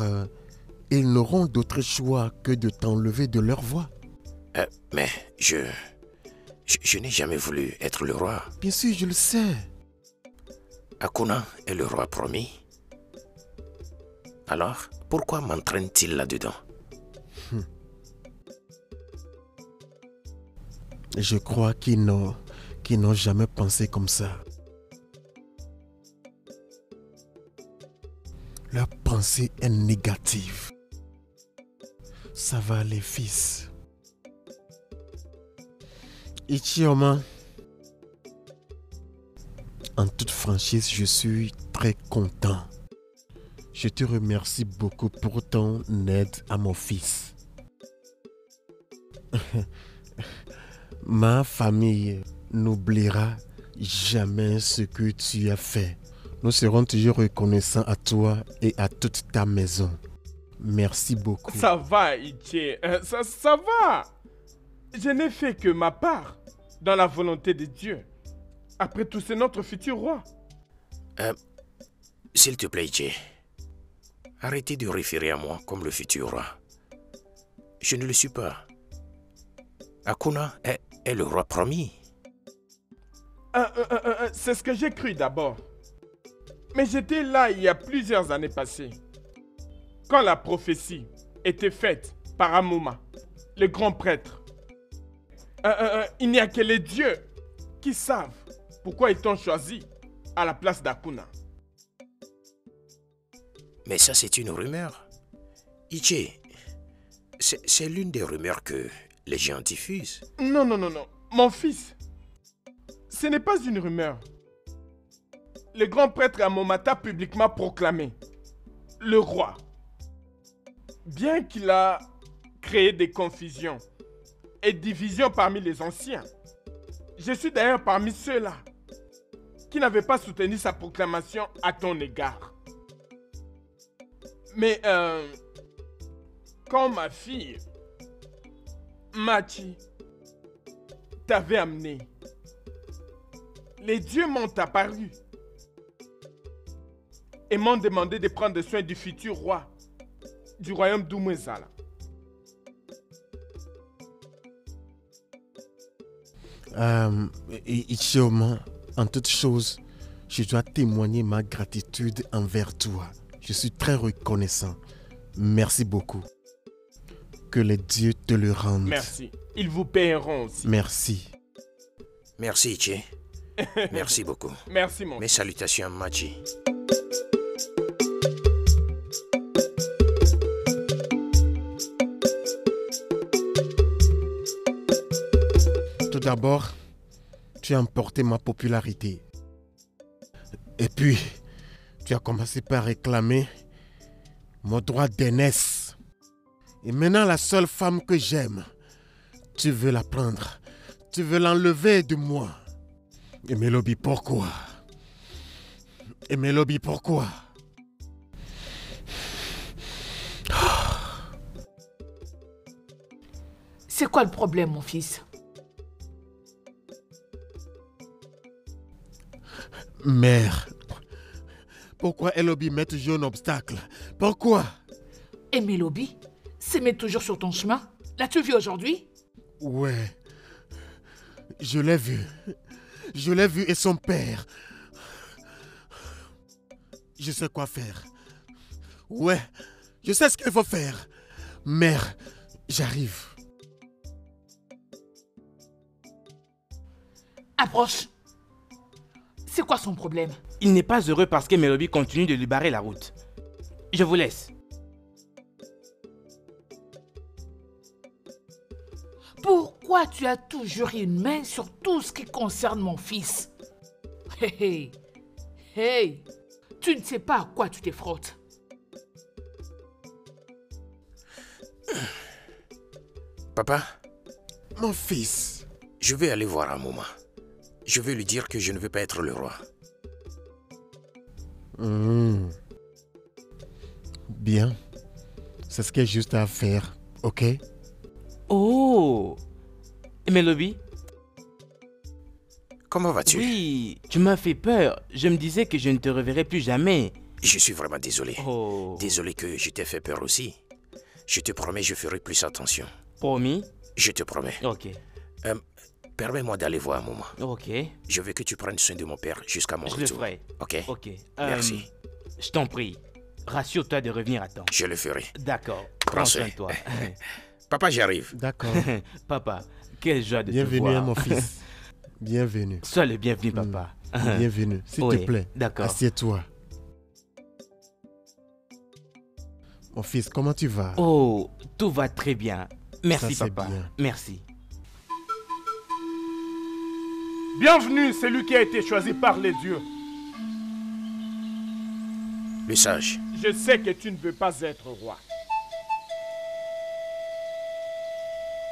ils n'auront d'autre choix que de t'enlever de leur voie. Mais je n'ai jamais voulu être le roi. Bien sûr, je le sais. Akuna est le roi promis. Alors, pourquoi m'entraîne-t-il là-dedans? Je crois qu'ils n'ont jamais pensé comme ça. Leur pensée est négative. Ça va aller, fils. Ichioma, en toute franchise, je suis très content. Je te remercie beaucoup pour ton aide à mon fils. Ma famille n'oubliera jamais ce que tu as fait. Nous serons toujours reconnaissants à toi et à toute ta maison. Merci beaucoup. Ça va, Ichi. Ça va. Je n'ai fait que ma part dans la volonté de Dieu. Après tout, c'est notre futur roi. S'il te plaît, Ichi, arrêtez de référer à moi comme le futur roi. Je ne le suis pas. Akuna est le roi promis. C'est ce que j'ai cru d'abord. Mais j'étais là il y a plusieurs années passées. Quand la prophétie était faite par Amuma, le grand prêtre. Il n'y a que les dieux qui savent pourquoi ils t'ont choisi à la place d'Akuna. Mais ça, c'est une rumeur. Ichi, c'est l'une des rumeurs que les gens diffusent. Non. Mon fils, ce n'est pas une rumeur. Le grand prêtre Amuma t'a publiquement proclamé le roi. Bien qu'il a créé des confusions et divisions parmi les anciens, je suis d'ailleurs parmi ceux-là qui n'avaient pas soutenu sa proclamation à ton égard. Mais quand ma fille, Machi, t'avait amené, les dieux m'ont apparu et m'ont demandé de prendre soin du futur roi du royaume d'Umwezala. Ichioma, en toute chose, je dois témoigner ma gratitude envers toi. Je suis très reconnaissant. Merci beaucoup. Que les dieux te le rendent. Merci. Ils vous paieront aussi. Merci. Merci, Ichi. Merci beaucoup. Merci, mon Mes salutations à Machi. Tout d'abord, tu as emporté ma popularité. Et puis, tu as commencé par réclamer mon droit d'aînesse. Et maintenant, la seule femme que j'aime, tu veux la prendre. Tu veux l'enlever de moi. Et Melobi, pourquoi? Et Melobi, pourquoi? C'est quoi le problème, mon fils? Mère, pourquoi Elobi met toujours un obstacle? Pourquoi? Et Melobi se met toujours sur ton chemin? L'as-tu vu aujourd'hui? Ouais, je l'ai vu. Je l'ai vu et son père. Je sais quoi faire. Ouais, je sais ce qu'il faut faire. Mère, j'arrive. Approche. C'est quoi son problème? Il n'est pas heureux parce que Melobi continue de lui barrer la route. Je vous laisse. Pourquoi tu as toujours une main sur tout ce qui concerne mon fils? Hey, hey, hey, tu ne sais pas à quoi tu te frottes. Papa, Mon fils. je vais aller voir Amoma. Je vais lui dire que je ne veux pas être le roi. Bien. C'est ce qu'il y a juste à faire, ok? Oh! Melobi? Comment vas-tu? Oui, tu m'as fait peur. Je me disais que je ne te reverrai plus jamais. Je suis vraiment désolé. Oh. Désolé que je t'ai fait peur aussi. Je te promets, je ferai plus attention. Promis? Je te promets. Ok. Permets-moi d'aller voir un moment. Ok. Je veux que tu prennes soin de mon père jusqu'à mon Je le retour. ferai. Ok? Ok. Merci. Je t'en prie. Rassure-toi de revenir à temps. Je le ferai. D'accord. Prends Prends soin. soin de toi. Papa, j'arrive. D'accord. Papa, quelle joie de te Bienvenue voir. à mon fils. Bienvenue. Sois le bienvenu, papa. Bienvenue. S'il Oui, te plaît, d'accord. assieds-toi. Mon fils, comment tu vas? Oh, tout va très bien. Merci, Ça, c'est papa. bien. Merci. Bienvenue, celui qui a été choisi par les dieux. Le sage. Je sais que tu ne veux pas être roi.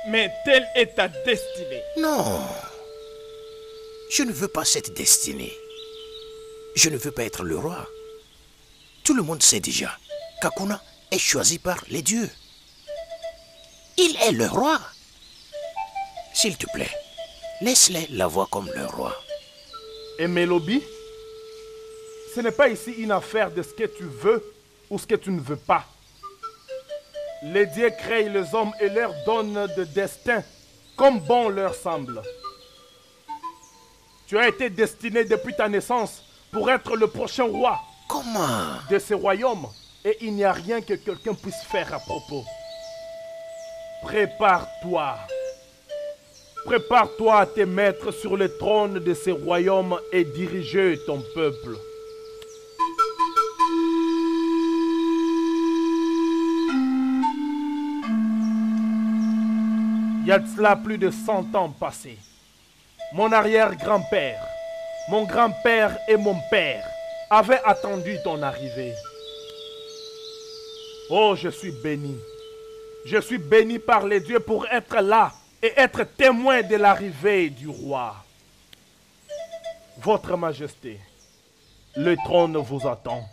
Mais telle est ta destinée. Non. Je ne veux pas cette destinée. Je ne veux pas être le roi. Tout le monde sait déjà qu'Akuna est choisi par les dieux. Il est le roi. S'il te plaît, laisse-les la voir comme le roi. Et Melobi, ce n'est pas ici une affaire de ce que tu veux ou ce que tu ne veux pas. Les dieux créent les hommes et leur donnent de destin comme bon leur semble. Tu as été destiné depuis ta naissance pour être le prochain roi Comment? de ce royaume et il n'y a rien que quelqu'un puisse faire à propos. Prépare-toi. Prépare-toi à te mettre sur le trône de ce royaume et diriger ton peuple. Il y a de cela plus de 100 ans passés. Mon arrière-grand-père, mon grand-père et mon père avaient attendu ton arrivée. Oh, je suis béni. Je suis béni par les dieux pour être là et être témoin de l'arrivée du roi. Votre Majesté, le trône vous attend.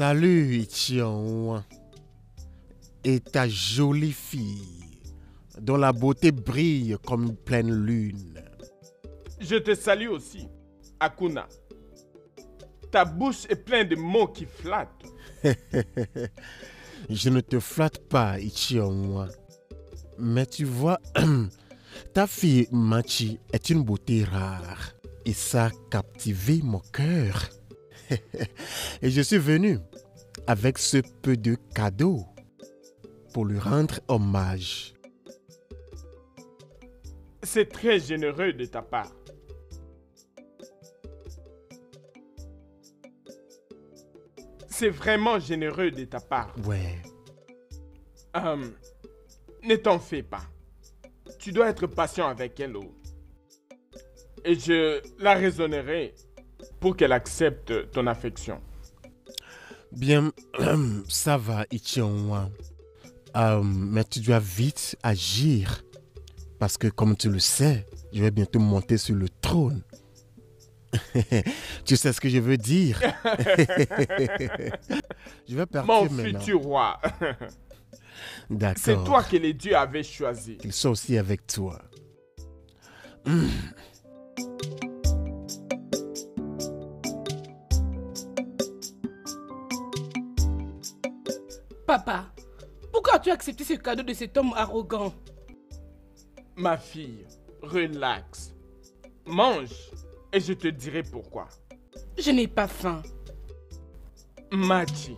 Salut Ichion. Et ta jolie fille, dont la beauté brille comme une pleine lune. Je te salue aussi, Akuna. Ta bouche est pleine de mots qui flattent. Je ne te flatte pas, Ichion. Mais tu vois, ta fille Machi est une beauté rare. Et ça a captivé mon cœur. Et je suis venu avec ce peu de cadeaux pour lui rendre hommage. C'est très généreux de ta part. C'est vraiment généreux de ta part. Ouais. Ne t'en fais pas. Tu dois être patient avec elle. Et je la raisonnerai pour qu'elle accepte ton affection. Bien, ça va, Ichion. Mais tu dois vite agir. Parce que comme tu le sais, je vais bientôt monter sur le trône. Tu sais ce que je veux dire? Je vais partir Mon maintenant. futur roi. D'accord. C'est toi que les dieux avaient choisi. Qu'ils soient aussi avec toi. Papa, pourquoi as-tu accepté ce cadeau de cet homme arrogant? Ma fille, relax. Mange et je te dirai pourquoi. Je n'ai pas faim. Machi.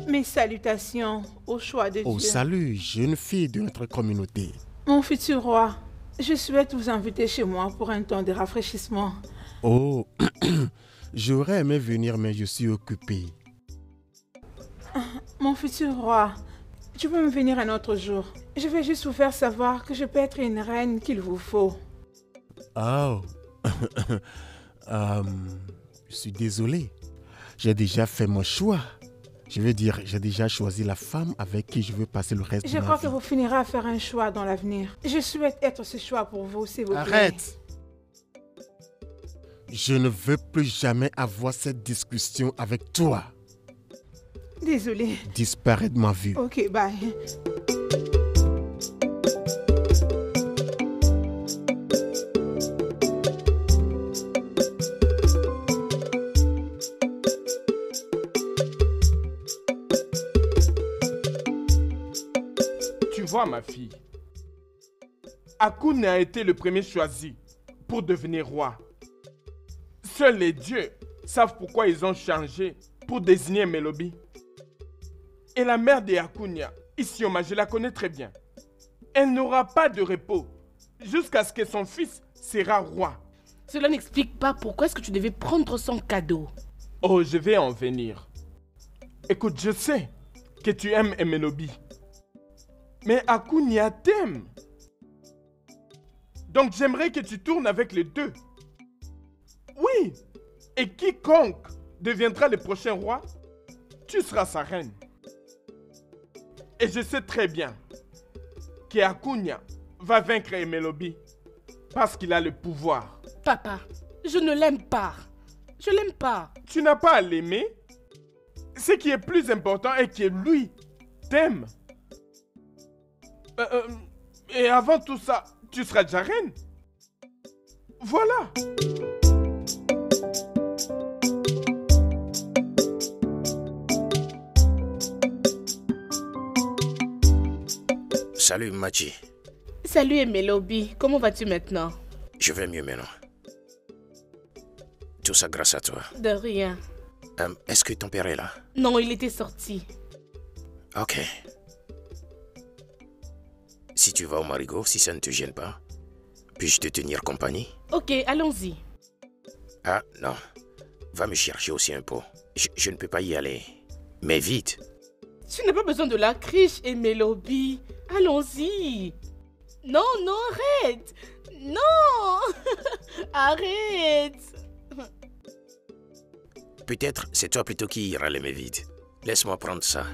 Mes salutations au choix de Oh, Dieu. salut, jeune fille de notre communauté. Mon futur roi, je souhaite vous inviter chez moi pour un temps de rafraîchissement. Oh, j'aurais aimé venir, mais je suis occupé. Mon futur roi, tu peux me venir un autre jour. Je vais juste vous faire savoir que je peux être une reine qu'il vous faut. Oh, je suis désolé. J'ai déjà fait mon choix. Je veux dire, j'ai déjà choisi la femme avec qui je veux passer le reste Je de ma crois vie. que vous finirez à faire un choix dans l'avenir. Je souhaite être ce choix pour vous, s'il vous plaît. Arrête! Je ne veux plus jamais avoir cette discussion avec toi. Désolée. Disparais de ma vue. Ok, bye. Tu vois, ma fille, Akuna a été le premier choisi pour devenir roi. Seuls les dieux savent pourquoi ils ont changé pour désigner Melobi. Et la mère de Akuna, Isioma, je la connais très bien. Elle n'aura pas de repos jusqu'à ce que son fils sera roi. Cela n'explique pas pourquoi est-ce que tu devais prendre son cadeau. Oh, je vais en venir. Écoute, je sais que tu aimes Melobi. Mais Akuna t'aime. Donc j'aimerais que tu tournes avec les deux. Oui. Et quiconque deviendra le prochain roi, tu seras sa reine. Et je sais très bien que Akuna va vaincre Melobi parce qu'il a le pouvoir. Papa, je ne l'aime pas. Je l'aime pas. Tu n'as pas à l'aimer. Ce qui est plus important est que lui t'aime. Et avant tout ça, tu seras déjà reine. Voilà. Salut Machi. Salut Melobi, comment vas-tu maintenant? Je vais mieux maintenant. Tout ça grâce à toi. De rien. Est-ce que ton père est là? Non, il était sorti. Ok. Si tu vas au Marigot, si ça ne te gêne pas, puis-je te tenir compagnie? Ok, allons-y. Ah, non. Va me chercher aussi un pot. Je ne peux pas y aller. Mais vite. Tu n'as pas besoin de la criche et Melobi. Allons-y. Non, non, arrête. Non. Arrête. Peut-être c'est toi plutôt qui ira les mains vides. Laisse-moi prendre ça.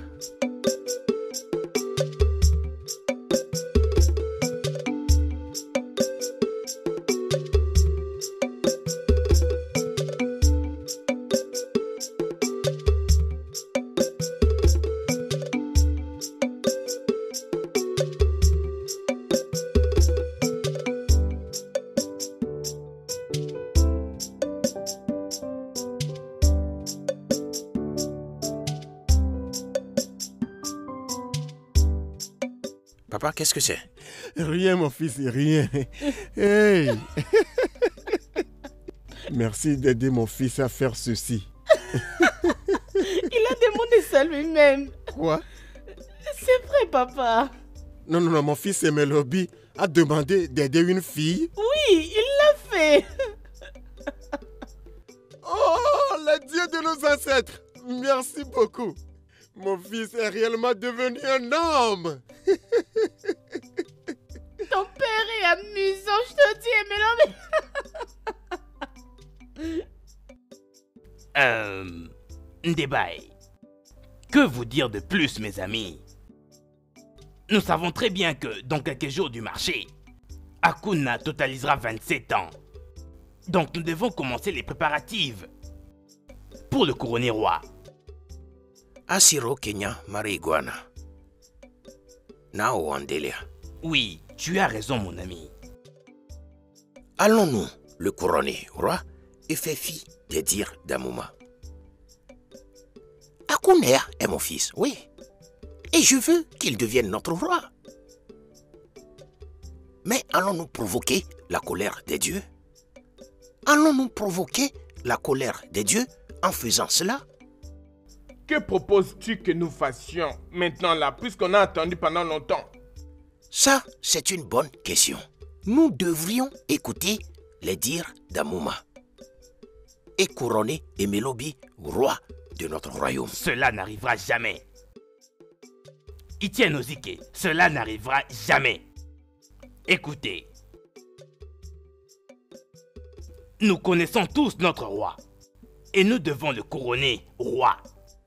Papa, qu'est-ce que c'est? Rien, mon fils, rien. Hey. Merci d'aider mon fils à faire ceci. Il a demandé ça lui-même. Quoi? C'est vrai, papa. Non, mon fils Emelobi a demandé d'aider une fille. Oui, il l'a fait. Oh, le Dieu de nos ancêtres, merci beaucoup. Mon fils est réellement devenu un homme. Ton père est amusant, je te dis, Emelobi. Ndébaï, que vous dire de plus, mes amis? Nous savons très bien que dans quelques jours du marché, Akuna totalisera 27 ans. Donc nous devons commencer les préparatifs pour le couronner roi. Asiro Kenya Mariiguana. Nao Andelia. Oui, tu as raison, mon ami. Allons-nous le couronner roi et faire fi des dires d'Amouma. Akuna est mon fils, oui. Et je veux qu'il devienne notre roi. Mais allons-nous provoquer la colère des dieux? Allons-nous provoquer la colère des dieux en faisant cela? Que proposes-tu que nous fassions maintenant là, puisqu'on a attendu pendant longtemps? Ça, c'est une bonne question. Nous devrions écouter les dires d'Amouma et couronner Emelobi roi de notre royaume. Cela n'arrivera jamais. Itienne Ozike, cela n'arrivera jamais. Écoutez. Nous connaissons tous notre roi. Et nous devons le couronner roi.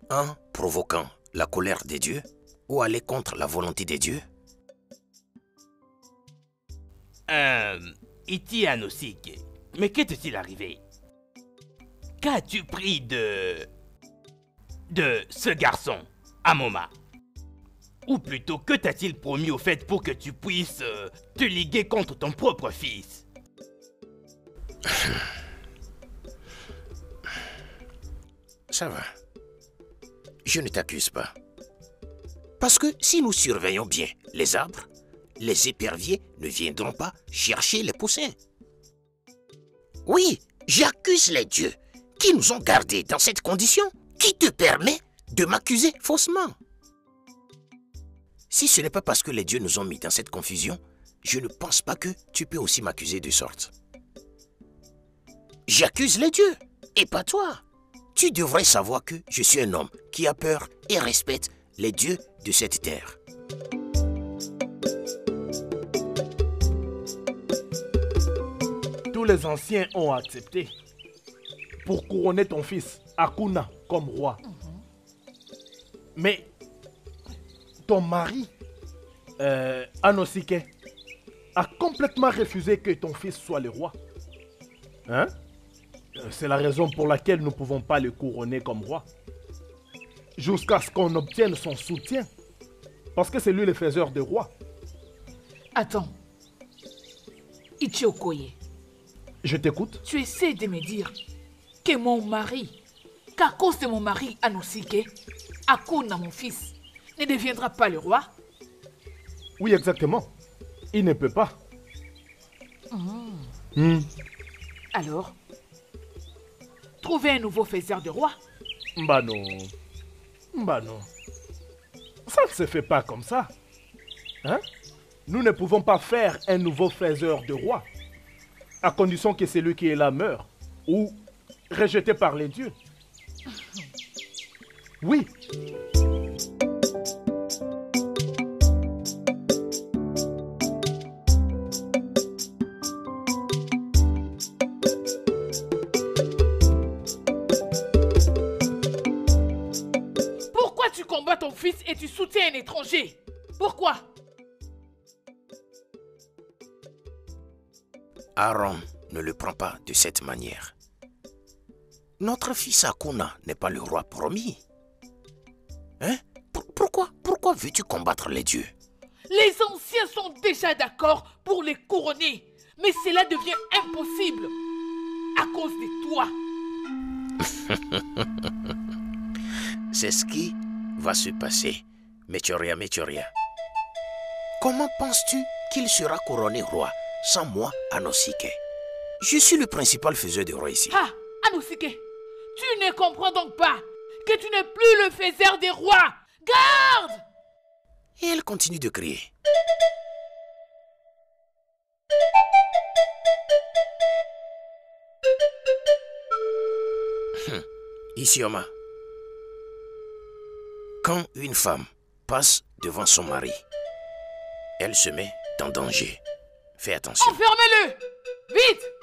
En provoquant la colère des dieux ou aller contre la volonté des dieux? Itienne Ozike, mais qu'est-il arrivé? Qu'as-tu pris de ce garçon, Amoma? Ou plutôt, que t'a-t-il promis au fait pour que tu puisses te liguer contre ton propre fils? Ça va. Je ne t'accuse pas. Parce que si nous surveillons bien les arbres, les éperviers ne viendront pas chercher les poussins. Oui, j'accuse les dieux qui nous ont gardés dans cette condition. Qui te permet de m'accuser faussement? Si ce n'est pas parce que les dieux nous ont mis dans cette confusion, je ne pense pas que tu peux aussi m'accuser de sorte. J'accuse les dieux, et pas toi. Tu devrais savoir que je suis un homme qui a peur et respecte les dieux de cette terre. Tous les anciens ont accepté pour couronner ton fils, Akuna, comme roi. Mais ton mari, Anosike, a complètement refusé que ton fils soit le roi. Hein? C'est la raison pour laquelle nous ne pouvons pas le couronner comme roi. Jusqu'à ce qu'on obtienne son soutien. Parce que c'est lui le faiseur de roi. Attends. Ichiokoye, Je t'écoute. tu essaies de me dire que mon mari, qu'à cause de mon mari Anosike, Akuna, mon fils, ne deviendra pas le roi? Oui, exactement. Il ne peut pas. Alors, trouver un nouveau faiseur de roi? Bah non. Bah non. Ça ne se fait pas comme ça. Hein? Nous ne pouvons pas faire un nouveau faiseur de roi. À condition que celui qui est là meure. Ou rejeté par les dieux. Oui. Pourquoi tu combats ton fils et tu soutiens un étranger? Pourquoi? Aaron ne le prend pas de cette manière. Notre fils Akuna n'est pas le roi promis. Hein? Pourquoi veux-tu combattre les dieux? Les anciens sont déjà d'accord pour les couronner, mais cela devient impossible à cause de toi. C'est ce qui va se passer. Mechoria. Comment penses-tu qu'il sera couronné roi sans moi, Anosike? Je suis le principal faiseur de roi ici. Ah, Anosike, tu ne comprends donc pas que tu n'es plus le faiseur des rois. Garde! Et elle continue de crier. Isioma, quand une femme passe devant son mari, elle se met en danger. Fais attention. Enfermez-le! Vite!